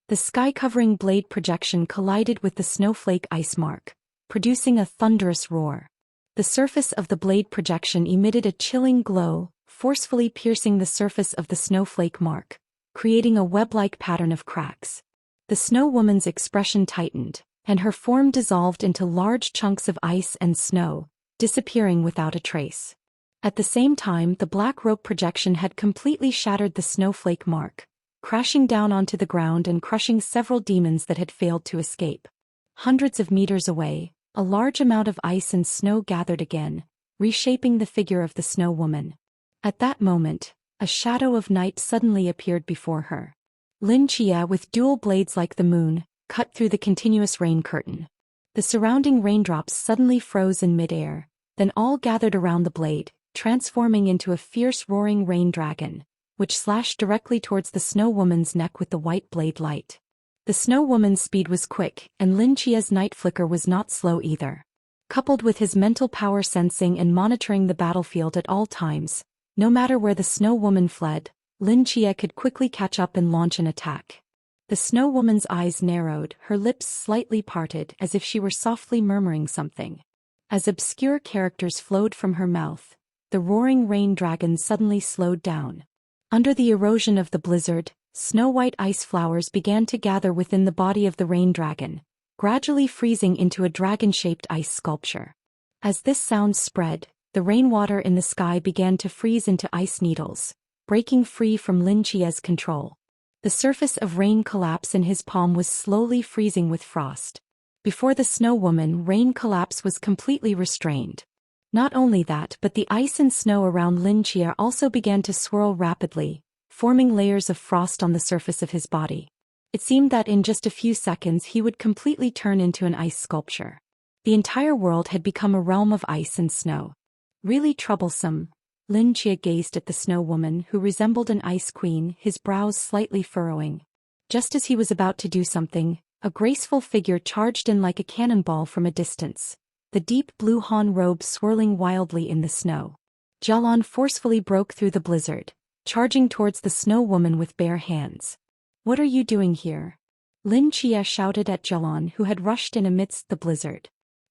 The sky-covering blade projection collided with the snowflake ice mark, producing a thunderous roar. The surface of the blade projection emitted a chilling glow, forcefully piercing the surface of the snowflake mark, creating a web-like pattern of cracks. The snow woman's expression tightened, and her form dissolved into large chunks of ice and snow, disappearing without a trace. At the same time, the black rope projection had completely shattered the snowflake mark, crashing down onto the ground and crushing several demons that had failed to escape. Hundreds of meters away, a large amount of ice and snow gathered again, reshaping the figure of the snow woman. At that moment, a shadow of night suddenly appeared before her. Lin Chia, with dual blades like the moon, cut through the continuous rain curtain. The surrounding raindrops suddenly froze in midair, then all gathered around the blade, transforming into a fierce roaring rain dragon, which slashed directly towards the snow woman's neck with the white blade light. The snow woman's speed was quick, and Lin Chia's night flicker was not slow either. Coupled with his mental power sensing and monitoring the battlefield at all times, no matter where the snow woman fled, Lin Chia could quickly catch up and launch an attack. The snow woman's eyes narrowed, her lips slightly parted as if she were softly murmuring something. As obscure characters flowed from her mouth, the roaring rain dragon suddenly slowed down. Under the erosion of the blizzard, snow-white ice flowers began to gather within the body of the rain dragon, gradually freezing into a dragon-shaped ice sculpture. As this sound spread, the rainwater in the sky began to freeze into ice needles, breaking free from Lin Chia's control. The surface of rain collapse in his palm was slowly freezing with frost. Before the snow woman, rain collapse was completely restrained. Not only that, but the ice and snow around Lin Chia also began to swirl rapidly, forming layers of frost on the surface of his body. It seemed that in just a few seconds he would completely turn into an ice sculpture. The entire world had become a realm of ice and snow. Really troublesome. Lin Chia gazed at the snow woman, who resembled an ice queen, his brows slightly furrowing. Just as he was about to do something, a graceful figure charged in like a cannonball from a distance, the deep blue Han robe swirling wildly in the snow. Jialan forcefully broke through the blizzard, charging towards the snow woman with bare hands. "What are you doing here?" Lin Chia shouted at Jialan, who had rushed in amidst the blizzard.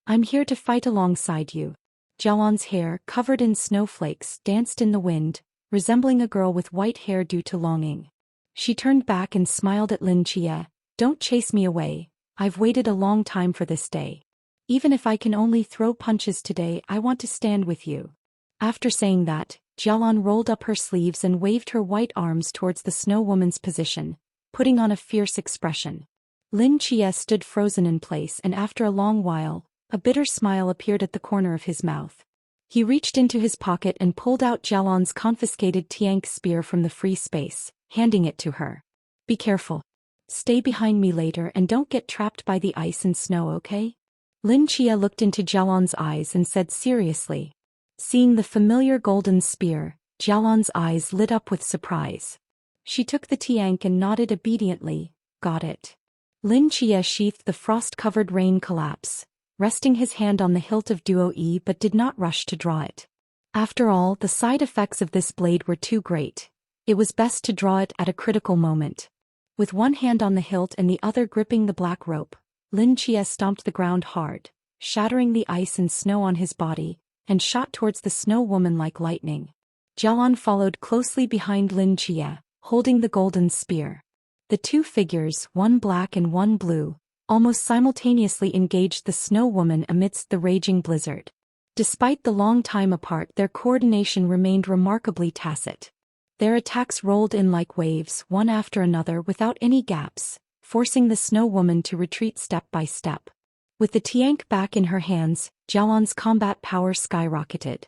"I'm here to fight alongside you." Jialan's hair, covered in snowflakes, danced in the wind, resembling a girl with white hair due to longing. She turned back and smiled at Lin Chia. "Don't chase me away. I've waited a long time for this day. Even if I can only throw punches today, I want to stand with you." After saying that, Jialan rolled up her sleeves and waved her white arms towards the snow woman's position, putting on a fierce expression. Lin Chia stood frozen in place, and after a long while, a bitter smile appeared at the corner of his mouth. He reached into his pocket and pulled out Jialan's confiscated Tiank spear from the free space, handing it to her. "Be careful. Stay behind me later and don't get trapped by the ice and snow, okay?" Lin Chia looked into Jialan's eyes and said seriously. Seeing the familiar golden spear, Jialan's eyes lit up with surprise. She took the Tiank and nodded obediently. "Got it." Lin Chia sheathed the frost-covered rain collapse, resting his hand on the hilt of Duo E, but did not rush to draw it. After all, the side effects of this blade were too great. It was best to draw it at a critical moment. With one hand on the hilt and the other gripping the black rope, Lin Chia stomped the ground hard, shattering the ice and snow on his body, and shot towards the snow woman like lightning. Jialan followed closely behind Lin Chia, holding the golden spear. The two figures, one black and one blue, almost simultaneously engaged the snow woman amidst the raging blizzard. Despite the long time apart, their coordination remained remarkably tacit. Their attacks rolled in like waves, one after another without any gaps, forcing the Snow Woman to retreat step by step. With the tiank back in her hands, Jialan's combat power skyrocketed.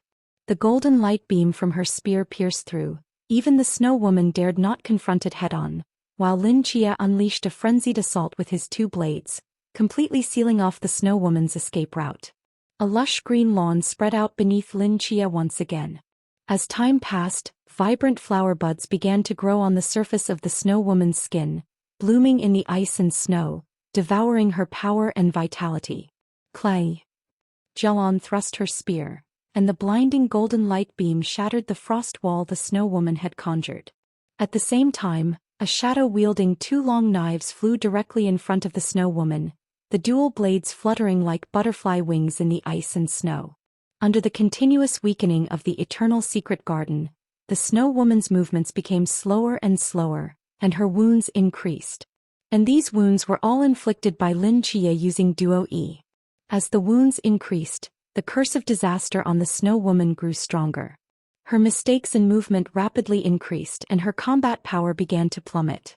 The golden light beam from her spear pierced through. Even the Snow Woman dared not confront it head-on, while Lin Chia unleashed a frenzied assault with his two blades, completely sealing off the Snow Woman's escape route. A lush green lawn spread out beneath Lin Chia once again. As time passed, vibrant flower buds began to grow on the surface of the Snow Woman's skin, blooming in the ice and snow, devouring her power and vitality. Clay. Jialan thrust her spear, and the blinding golden light beam shattered the frost wall the Snow Woman had conjured. At the same time, a shadow wielding two long knives flew directly in front of the Snow Woman, the dual blades fluttering like butterfly wings in the ice and snow. Under the continuous weakening of the eternal secret garden, the Snow Woman's movements became slower and slower, and her wounds increased. And these wounds were all inflicted by Lin Chia using Duo E. As the wounds increased, the curse of disaster on the Snow Woman grew stronger. Her mistakes in movement rapidly increased and her combat power began to plummet.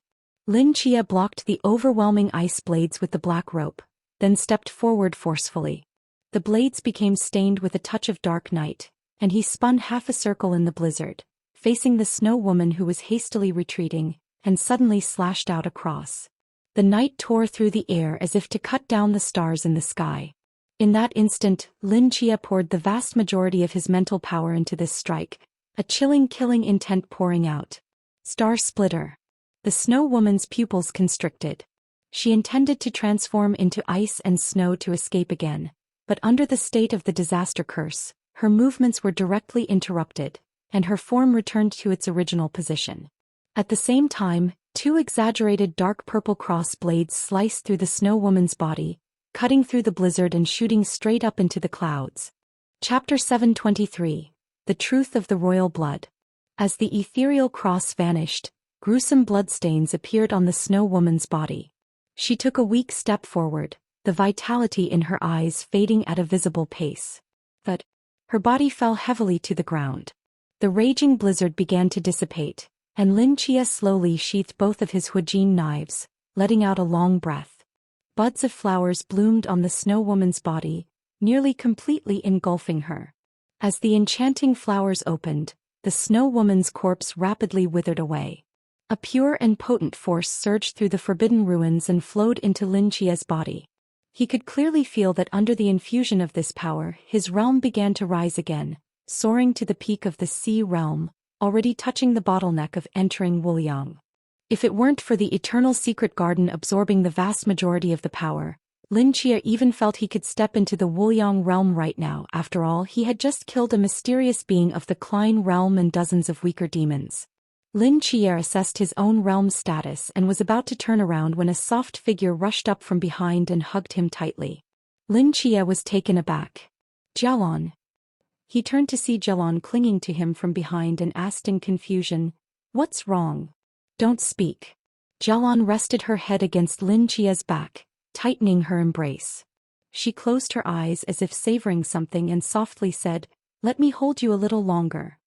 Lin Chia blocked the overwhelming ice blades with the black rope, then stepped forward forcefully. The blades became stained with a touch of dark night, and he spun half a circle in the blizzard, facing the Snow Woman who was hastily retreating, and suddenly slashed out across. The night tore through the air as if to cut down the stars in the sky. In that instant, Lin Chia poured the vast majority of his mental power into this strike, a chilling killing intent pouring out. Star Splitter. The Snow Woman's pupils constricted. She intended to transform into ice and snow to escape again, but under the state of the disaster curse, her movements were directly interrupted, and her form returned to its original position. At the same time, two exaggerated dark purple cross blades sliced through the Snow Woman's body, cutting through the blizzard and shooting straight up into the clouds. Chapter 723. The Truth of the Royal Blood. As the ethereal cross vanished, gruesome bloodstains appeared on the Snow Woman's body. She took a weak step forward, the vitality in her eyes fading at a visible pace. But her body fell heavily to the ground. The raging blizzard began to dissipate, and Lin Chia slowly sheathed both of his Huijin knives, letting out a long breath. Buds of flowers bloomed on the Snow Woman's body, nearly completely engulfing her. As the enchanting flowers opened, the Snow Woman's corpse rapidly withered away. A pure and potent force surged through the forbidden ruins and flowed into Lin Chia's body. He could clearly feel that under the infusion of this power, his realm began to rise again, soaring to the peak of the Sea Realm, already touching the bottleneck of entering Wuliang. If it weren't for the eternal secret garden absorbing the vast majority of the power, Lin Chia even felt he could step into the Wuliang realm right now. After all, he had just killed a mysterious being of the Klein realm and dozens of weaker demons. Lin Chia assessed his own realm's status and was about to turn around when a soft figure rushed up from behind and hugged him tightly. Lin Chia was taken aback. Jialan. He turned to see Jialan clinging to him from behind and asked in confusion, "What's wrong? Don't speak." Jialan rested her head against Lin Chia's back, tightening her embrace. She closed her eyes as if savoring something and softly said, "Let me hold you a little longer."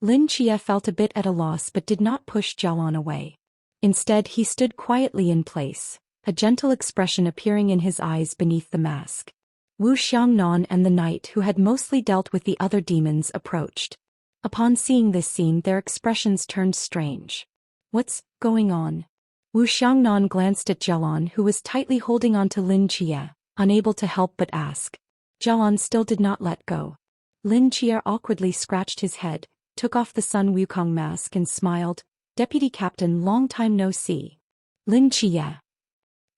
Lin Chia felt a bit at a loss but did not push Jialan away. Instead, he stood quietly in place, a gentle expression appearing in his eyes beneath the mask. Wu Xiangnan and the knight who had mostly dealt with the other demons approached. Upon seeing this scene, their expressions turned strange. "What's going on?" Wu Xiangnan glanced at Jialan, who was tightly holding on to Lin Chia, unable to help but ask. Jialan still did not let go. Lin Chia awkwardly scratched his head, took off the Sun Wukong mask and smiled. "Deputy Captain, long time no see." Lin Chia.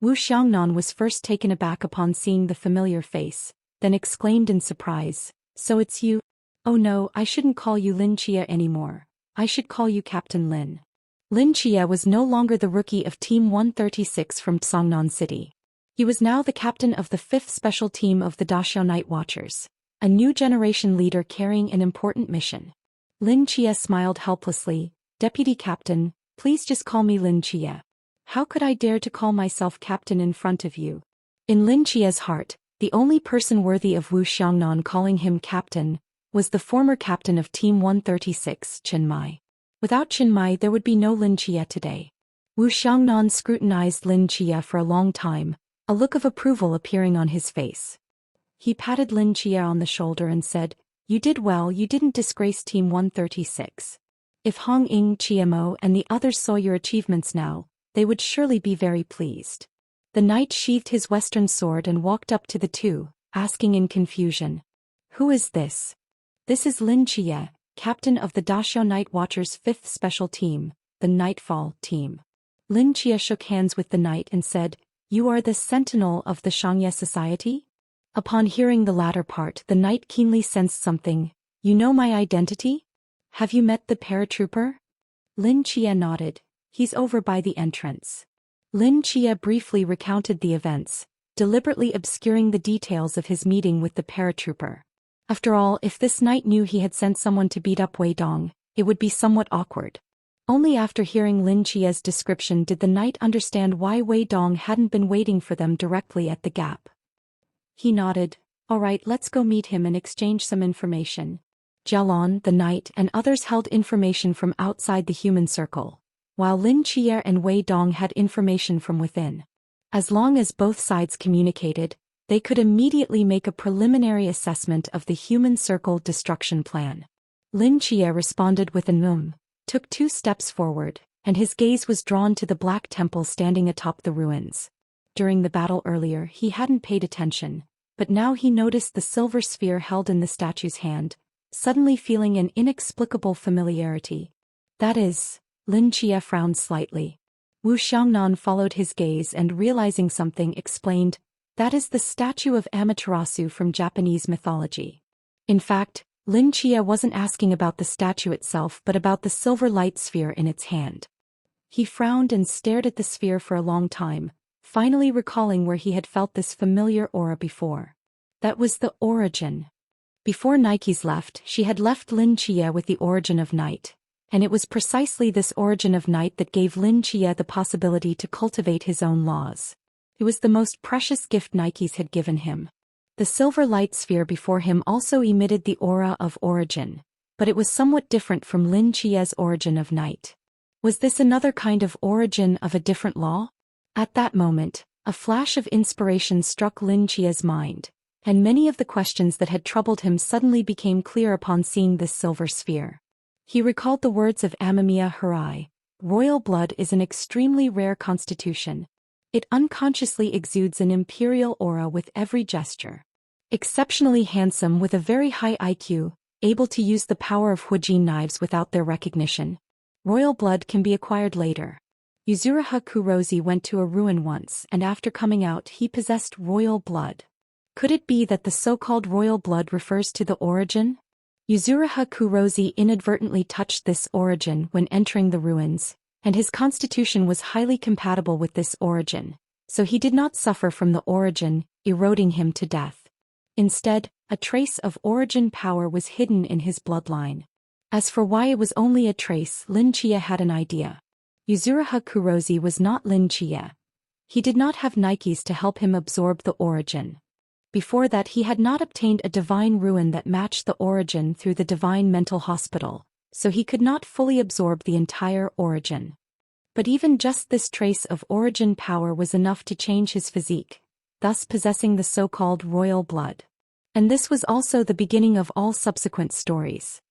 Wu Xiangnan was first taken aback upon seeing the familiar face, then exclaimed in surprise, "So it's you? Oh no, I shouldn't call you Lin Chia anymore. I should call you Captain Lin." Lin Chia was no longer the rookie of Team 136 from Songnan City. He was now the captain of the 5th Special Team of the Dashao Night Watchers, a new generation leader carrying an important mission. Lin Chia smiled helplessly. "Deputy Captain, please just call me Lin Chia. How could I dare to call myself captain in front of you?" In Lin Chia's heart, the only person worthy of Wu Xiangnan calling him captain was the former captain of Team 136, Chen Mai. Without Chen Mai, there would be no Lin Chia today. Wu Xiangnan scrutinized Lin Chia for a long time, a look of approval appearing on his face. He patted Lin Chia on the shoulder and said, "You did well, you didn't disgrace Team 136. If Hong Ying, Chiamo and the others saw your achievements now, they would surely be very pleased." The knight sheathed his western sword and walked up to the two, asking in confusion, "Who is this?" "This is Lin Chia, captain of the Dashao Night Watchers' 5th Special Team, the Nightfall Team." Lin Chia shook hands with the knight and said, "You are the sentinel of the Shangye Society?" Upon hearing the latter part, the knight keenly sensed something. "You know my identity? Have you met the paratrooper?" Lin Chia nodded. "He's over by the entrance." Lin Chia briefly recounted the events, deliberately obscuring the details of his meeting with the paratrooper. After all, if this knight knew he had sent someone to beat up Wei Dong, it would be somewhat awkward. Only after hearing Lin Chia's description did the knight understand why Wei Dong hadn't been waiting for them directly at the gap. He nodded. "All right, let's go meet him and exchange some information." Jialon, the knight, and others held information from outside the human circle, while Lin Chia and Wei Dong had information from within. As long as both sides communicated, they could immediately make a preliminary assessment of the human circle destruction plan. Lin Chia responded with an took 2 steps forward, and his gaze was drawn to the black temple standing atop the ruins. During the battle earlier he hadn't paid attention, but now he noticed the silver sphere held in the statue's hand, suddenly feeling an inexplicable familiarity. "That is..." Lin Chia frowned slightly. Wu Xiangnan followed his gaze and realizing something explained, "That is the statue of Amaterasu from Japanese mythology." In fact, Lin Chia wasn't asking about the statue itself but about the silver light sphere in its hand. He frowned and stared at the sphere for a long time, finally recalling where he had felt this familiar aura before. That was the origin. Before Nike's left, she had left Lin Chia with the origin of night, and it was precisely this origin of night that gave Lin Chia the possibility to cultivate his own laws. It was the most precious gift Nike's had given him. The silver light sphere before him also emitted the aura of origin, but it was somewhat different from Lin Chia's origin of night. Was this another kind of origin of a different law? At that moment, a flash of inspiration struck Lin Chia's mind, and many of the questions that had troubled him suddenly became clear upon seeing this silver sphere. He recalled the words of Amamiya Harai, "Royal blood is an extremely rare constitution. It unconsciously exudes an imperial aura with every gesture. Exceptionally handsome with a very high IQ, able to use the power of Huijin knives without their recognition. Royal blood can be acquired later." Yuzuriha Kurozi went to a ruin once and after coming out he possessed royal blood. Could it be that the so-called royal blood refers to the origin? Yuzuriha Kurozi inadvertently touched this origin when entering the ruins, and his constitution was highly compatible with this origin, so he did not suffer from the origin, eroding him to death. Instead, a trace of origin power was hidden in his bloodline. As for why it was only a trace, Lin Chia had an idea. Yuzuriha Kurozi was not Lin Chia. He did not have Nikes to help him absorb the origin. Before that he had not obtained a divine ruin that matched the origin through the divine mental hospital, so he could not fully absorb the entire origin. But even just this trace of origin power was enough to change his physique, thus possessing the so-called royal blood. And this was also the beginning of all subsequent stories.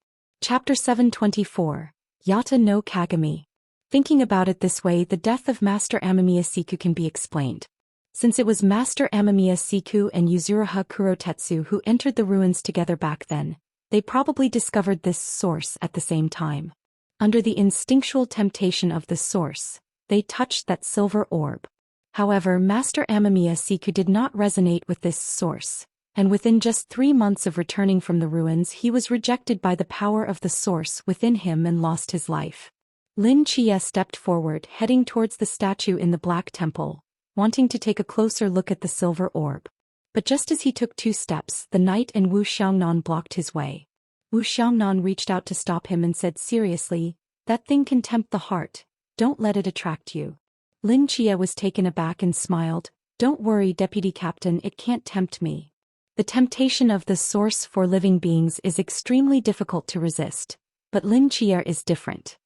Chapter 724, Yata no Kagami. Thinking about it this way, the death of Master Amamiya Siku can be explained. Since it was Master Amamiya Siku and Yuzuriha Kurotetsu who entered the ruins together back then, they probably discovered this source at the same time. Under the instinctual temptation of the source, they touched that silver orb. However, Master Amamiya Siku did not resonate with this source, and within just 3 months of returning from the ruins he was rejected by the power of the source within him and lost his life. Lin Chia stepped forward, heading towards the statue in the Black Temple, wanting to take a closer look at the silver orb. But just as he took 2 steps, the knight and Wu Xiangnan blocked his way. Wu Xiangnan reached out to stop him and said seriously, "That thing can tempt the heart. Don't let it attract you." Lin Chia was taken aback and smiled. "Don't worry, Deputy Captain, it can't tempt me. The temptation of the source for living beings is extremely difficult to resist, but Lin Chia is different."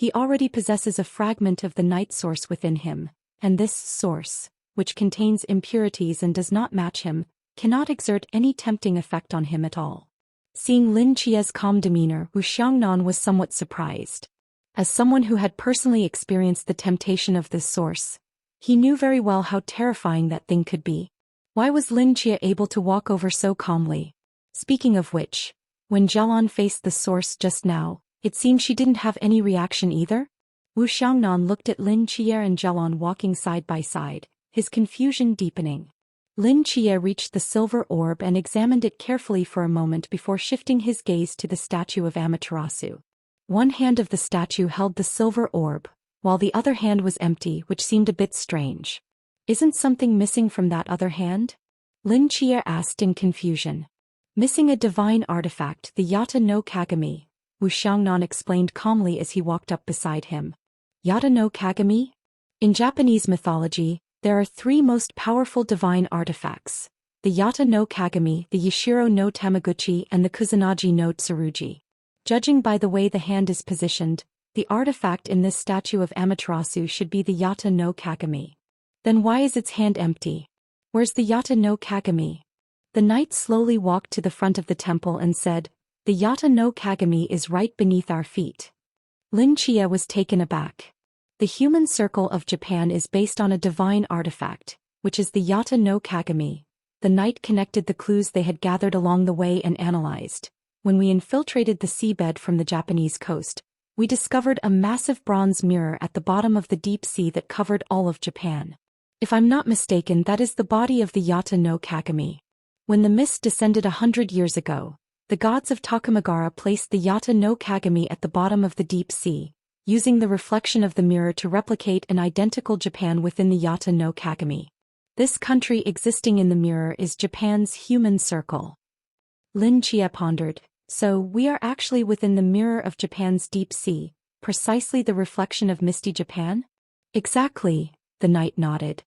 He already possesses a fragment of the night source within him, and this source, which contains impurities and does not match him, cannot exert any tempting effect on him at all. Seeing Lin Chia's calm demeanor, Wu Xiangnan was somewhat surprised. As someone who had personally experienced the temptation of this source, he knew very well how terrifying that thing could be. Why was Lin Chia able to walk over so calmly? Speaking of which, when Jialan faced the source just now, it seemed she didn't have any reaction either. Wu Xiangnan looked at Lin Chia and Jialan walking side by side, his confusion deepening. Lin Chia reached the silver orb and examined it carefully for a moment before shifting his gaze to the statue of Amaterasu. One hand of the statue held the silver orb, while the other hand was empty, which seemed a bit strange. Isn't something missing from that other hand? Lin Chia asked in confusion. Missing a divine artifact, the Yata no Kagami, Wu Xiangnan explained calmly as he walked up beside him. Yata no Kagami? In Japanese mythology, there are three most powerful divine artifacts: the Yata no Kagami, the Yashiro no Tamaguchi, and the Kusanagi no Tsurugi. Judging by the way the hand is positioned, the artifact in this statue of Amaterasu should be the Yata no Kagami. Then why is its hand empty? Where's the Yata no Kagami? The knight slowly walked to the front of the temple and said, "The Yata no Kagami is right beneath our feet." Lin Chia was taken aback. The human circle of Japan is based on a divine artifact, which is the Yata no Kagami. The knight connected the clues they had gathered along the way and analyzed. When we infiltrated the seabed from the Japanese coast, we discovered a massive bronze mirror at the bottom of the deep sea that covered all of Japan. If I'm not mistaken, that is the body of the Yata no Kagami. When the mist descended 100 years ago, the gods of Takamagara placed the Yata no Kagami at the bottom of the deep sea, using the reflection of the mirror to replicate an identical Japan within the Yata no Kagami. This country existing in the mirror is Japan's human circle. Lin Chia pondered. So, we are actually within the mirror of Japan's deep sea, precisely the reflection of misty Japan? Exactly, the knight nodded.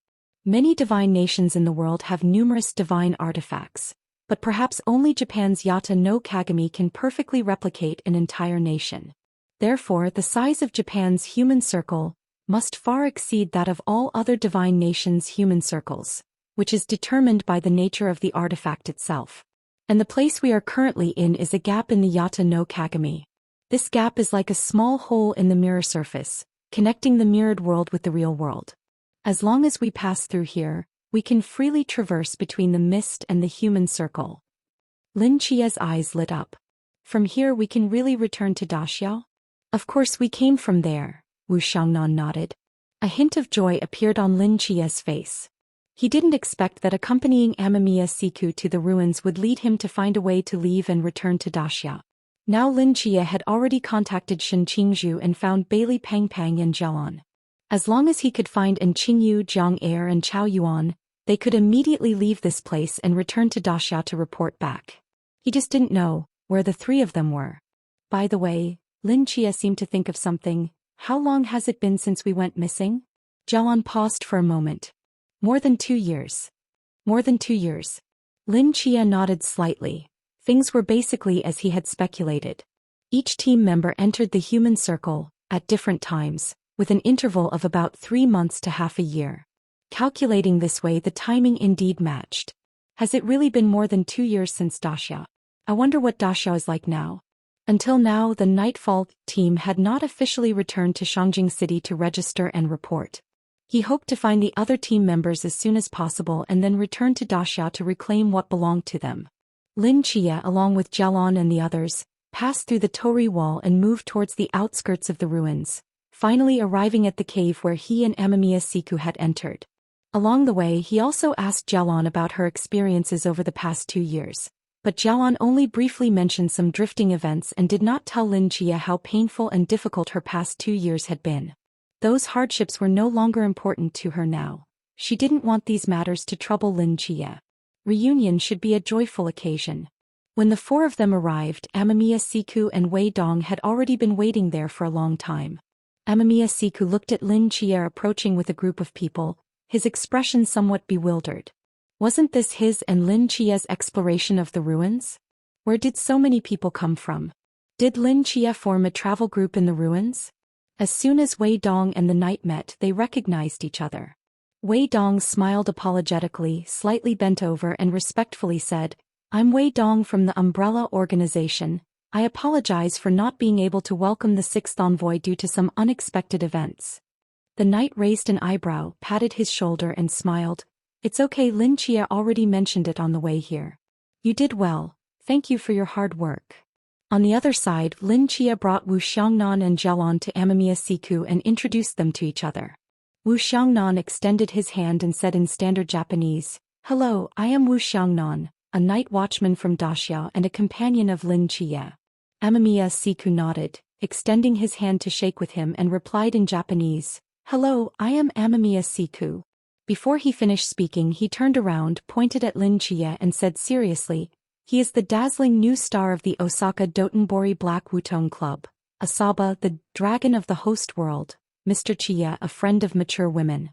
Many divine nations in the world have numerous divine artifacts, but perhaps only Japan's Yata no Kagami can perfectly replicate an entire nation. Therefore, the size of Japan's human circle must far exceed that of all other divine nations' human circles, which is determined by the nature of the artifact itself. And the place we are currently in is a gap in the Yata no Kagami. This gap is like a small hole in the mirror surface, connecting the mirrored world with the real world. As long as we pass through here, we can freely traverse between the mist and the human circle. Lin Chia's eyes lit up. From here we can really return to Daxiao? Of course we came from there, Wu Xiangnan nodded. A hint of joy appeared on Lin Chia's face. He didn't expect that accompanying Amamiya Siku to the ruins would lead him to find a way to leave and return to Daxia. Now Lin Chia had already contacted Shen Qingzhu and found Bailey Pangpang and Jialan. As long as he could find An Qingyu, Jiang Er and Chao Yuan, they could immediately leave this place and return to Daxia to report back. He just didn't know where the three of them were. By the way, Lin Chia seemed to think of something. How long has it been since we went missing? Jialan paused for a moment. More than 2 years. More than 2 years. Lin Chia nodded slightly. Things were basically as he had speculated. Each team member entered the human circle, at different times, with an interval of about 3 months to half a year. Calculating this way, the timing indeed matched. Has it really been more than 2 years since Daxia? I wonder what Daxia is like now. Until now, the Nightfall team had not officially returned to Shangjing City to register and report. He hoped to find the other team members as soon as possible and then return to Daxia to reclaim what belonged to them. Lin Chia, along with Jialan and the others, passed through the Tori wall and moved towards the outskirts of the ruins, finally arriving at the cave where he and Amamiya Siku had entered. Along the way, he also asked Jialan about her experiences over the past 2 years, but Jialan only briefly mentioned some drifting events and did not tell Lin Chia how painful and difficult her past 2 years had been. Those hardships were no longer important to her now. She didn't want these matters to trouble Lin Chia. Reunion should be a joyful occasion. When the four of them arrived, Amamiya Siku and Wei Dong had already been waiting there for a long time. Amamiya Siku looked at Lin Chia approaching with a group of people, his expression somewhat bewildered. Wasn't this his and Lin Chia's exploration of the ruins? Where did so many people come from? Did Lin Chia form a travel group in the ruins? As soon as Wei Dong and the knight met, they recognized each other. Wei Dong smiled apologetically, slightly bent over and respectfully said, "I'm Wei Dong from the Umbrella Organization. I apologize for not being able to welcome the sixth envoy due to some unexpected events." The knight raised an eyebrow, patted his shoulder and smiled. "It's okay, Lin Chia already mentioned it on the way here. You did well, thank you for your hard work." On the other side, Lin Chia brought Wu Xiangnan and Jialan to Amamiya Siku and introduced them to each other. Wu Xiangnan extended his hand and said in standard Japanese, "Hello, I am Wu Xiangnan, a night watchman from Daxia and a companion of Lin Chia." Amamiya Siku nodded, extending his hand to shake with him and replied in Japanese, "Hello, I am Amamiya Siku." Before he finished speaking, he turned around, pointed at Lin Chia and said seriously, "He is the dazzling new star of the Osaka Dotonbori Black Wutong Club, Asaba, the dragon of the host world, Mr. Chia, a friend of mature women."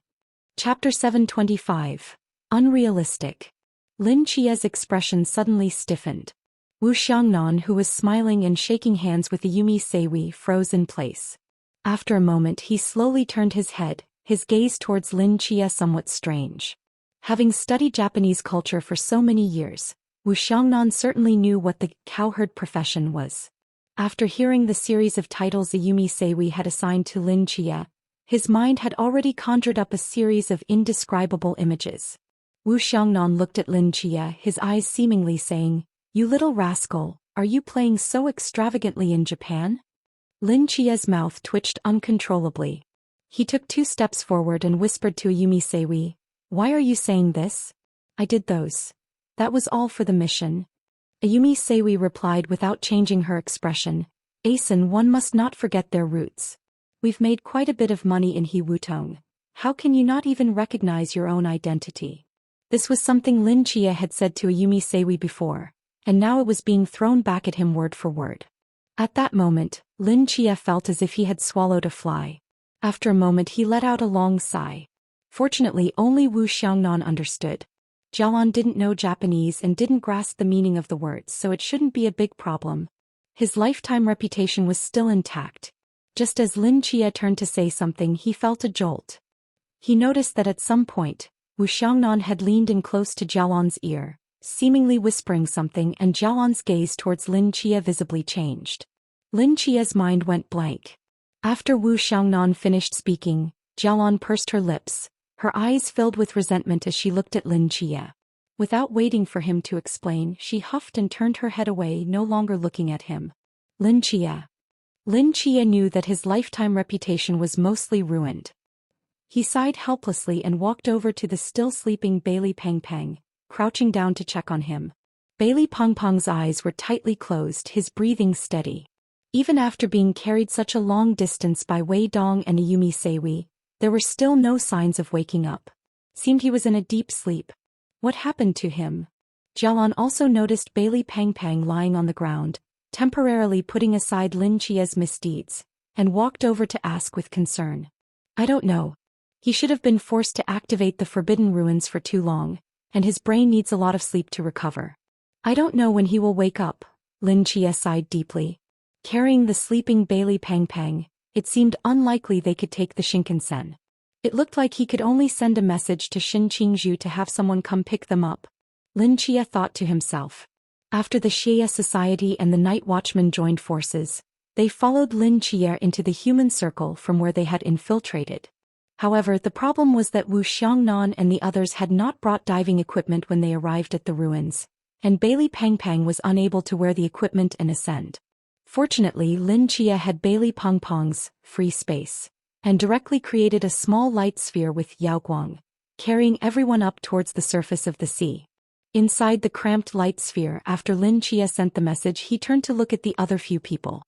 Chapter 725. Unrealistic. Lin Chia's expression suddenly stiffened. Wu Xiangnan, who was smiling and shaking hands with Ayumi Seiwi, froze in place. After a moment he slowly turned his head, his gaze towards Lin Chia somewhat strange. Having studied Japanese culture for so many years, Wu Xiangnan certainly knew what the cowherd profession was. After hearing the series of titles Ayumi Seiwi had assigned to Lin Chia, his mind had already conjured up a series of indescribable images. Wu Xiangnan looked at Lin Chia, his eyes seemingly saying, "You little rascal, are you playing so extravagantly in Japan?" Lin Chia's mouth twitched uncontrollably. He took 2 steps forward and whispered to Ayumi Seiwi, "Why are you saying this?" "I did those. That was all for the mission." Ayumi Seiwi replied without changing her expression, "Asen, one must not forget their roots. We've made quite a bit of money in He Wutong. How can you not even recognize your own identity?" This was something Lin Chia had said to Ayumi Seiwi before, and now it was being thrown back at him word for word. At that moment, Lin Chia felt as if he had swallowed a fly. After a moment he let out a long sigh. Fortunately only Wu Xiangnan understood. Jialan didn't know Japanese and didn't grasp the meaning of the words, so it shouldn't be a big problem. His lifetime reputation was still intact. Just as Lin Chia turned to say something, he felt a jolt. He noticed that at some point, Wu Xiangnan had leaned in close to Jialan's ear, seemingly whispering something, and Jialan's gaze towards Lin Chia visibly changed. Lin Chia's mind went blank. After Wu Xiangnan finished speaking, Jialan pursed her lips, her eyes filled with resentment as she looked at Lin Chia. Without waiting for him to explain, she huffed and turned her head away, no longer looking at him. Lin Chia. Lin Chia knew that his lifetime reputation was mostly ruined. He sighed helplessly and walked over to the still sleeping Bailey Pang Pang, crouching down to check on him. Bailey Pang Pang's eyes were tightly closed, his breathing steady. Even after being carried such a long distance by Wei Dong and Ayumi Seiwi, there were still no signs of waking up. Seemed he was in a deep sleep. What happened to him? Jialan also noticed Bailey Pang Pang lying on the ground, temporarily putting aside Lin Chia's misdeeds, and walked over to ask with concern. "I don't know. He should have been forced to activate the Forbidden Ruins for too long, and his brain needs a lot of sleep to recover. I don't know when he will wake up." Lin Chia sighed deeply. Carrying the sleeping Bailey Pang Pang, it seemed unlikely they could take the Shinkansen. It looked like he could only send a message to Shin Qingzhu to have someone come pick them up. Lin Chia thought to himself. After the Xie Society and the Night Watchman joined forces, they followed Lin Chia into the human circle from where they had infiltrated. However, the problem was that Wu Xiangnan and the others had not brought diving equipment when they arrived at the ruins, and Bailey Pang Pang was unable to wear the equipment and ascend. Fortunately, Lin Chia had Bailey Pang Pang's free space, and directly created a small light sphere with Yaoguang, carrying everyone up towards the surface of the sea. Inside the cramped light sphere, after Lin Chia sent the message, he turned to look at the other few people.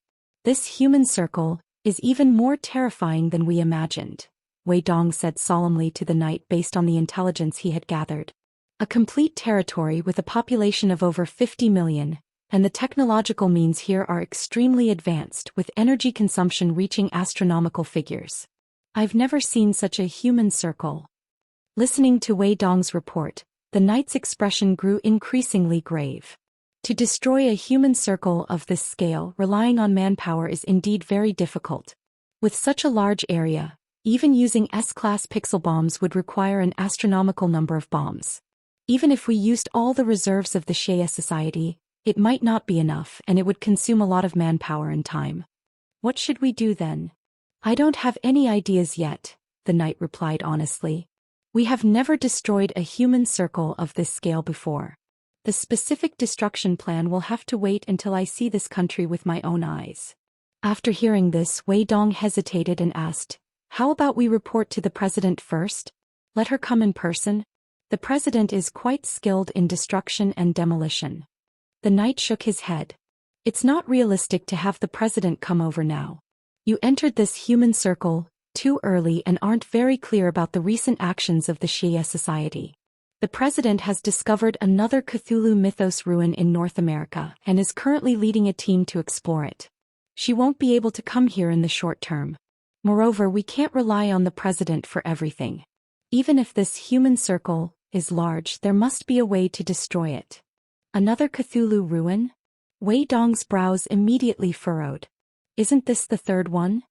"This human circle is even more terrifying than we imagined," Wei Dong said solemnly to the knight based on the intelligence he had gathered. "A complete territory with a population of over 50 million, and the technological means here are extremely advanced, with energy consumption reaching astronomical figures. I've never seen such a human circle." Listening to Wei Dong's report, the knight's expression grew increasingly grave. To destroy a human circle of this scale relying on manpower is indeed very difficult. With such a large area, even using S-class pixel bombs would require an astronomical number of bombs. Even if we used all the reserves of the Shea Society, it might not be enough and it would consume a lot of manpower and time. What should we do then? I don't have any ideas yet, the knight replied honestly. We have never destroyed a human circle of this scale before. The specific destruction plan will have to wait until I see this country with my own eyes. After hearing this, Wei Dong hesitated and asked, "How about we report to the president first? Let her come in person? The president is quite skilled in destruction and demolition." The knight shook his head. "It's not realistic to have the president come over now. You entered this human circle too early and aren't very clear about the recent actions of the Shea Society. The president has discovered another Cthulhu mythos ruin in North America and is currently leading a team to explore it. She won't be able to come here in the short term. Moreover, we can't rely on the president for everything. Even if this human circle is large, there must be a way to destroy it." Another Cthulhu ruin? Wei Dong's brows immediately furrowed. Isn't this the third one?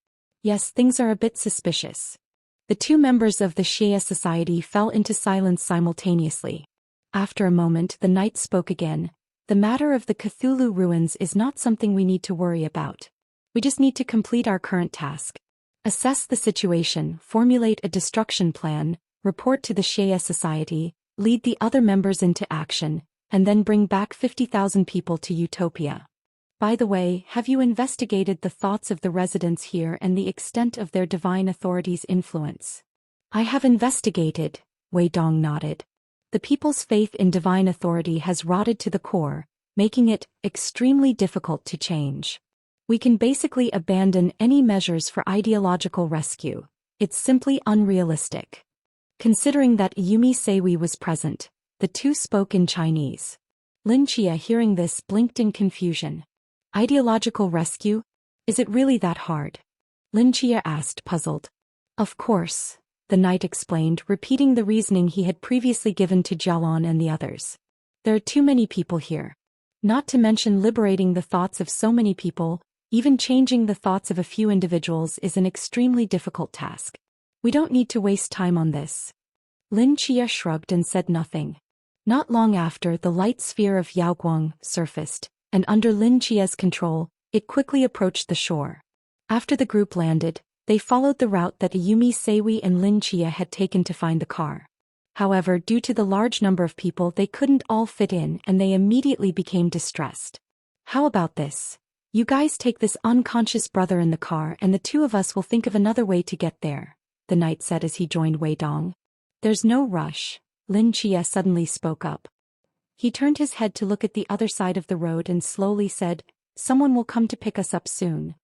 Yes, things are a bit suspicious. The two members of the Shea Society fell into silence simultaneously. After a moment, the knight spoke again. "The matter of the Cthulhu ruins is not something we need to worry about. We just need to complete our current task. Assess the situation, formulate a destruction plan, report to the Shea Society, lead the other members into action, and then bring back 50,000 people to Utopia. By the way, have you investigated the thoughts of the residents here and the extent of their divine authority's influence?" "I have investigated," Wei Dong nodded. "The people's faith in divine authority has rotted to the core, making it extremely difficult to change. We can basically abandon any measures for ideological rescue. It's simply unrealistic." Considering that Yumi Seiwi was present, the two spoke in Chinese. Lin Chia, hearing this, blinked in confusion. "Ideological rescue? Is it really that hard?" Lin Chia asked, puzzled. "Of course," the knight explained, repeating the reasoning he had previously given to Jialon and the others. "There are too many people here. Not to mention liberating the thoughts of so many people, even changing the thoughts of a few individuals is an extremely difficult task. We don't need to waste time on this." Lin Chia shrugged and said nothing. Not long after, the light sphere of Yaoguang surfaced, and under Lin Chia's control, it quickly approached the shore. After the group landed, they followed the route that Yumi Seiwi and Lin Chia had taken to find the car. However, due to the large number of people, they couldn't all fit in and they immediately became distressed. "How about this? You guys take this unconscious brother in the car and the two of us will think of another way to get there," the knight said as he joined Wei Dong. "There's no rush," Lin Chia suddenly spoke up. He turned his head to look at the other side of the road and slowly said, "Someone will come to pick us up soon."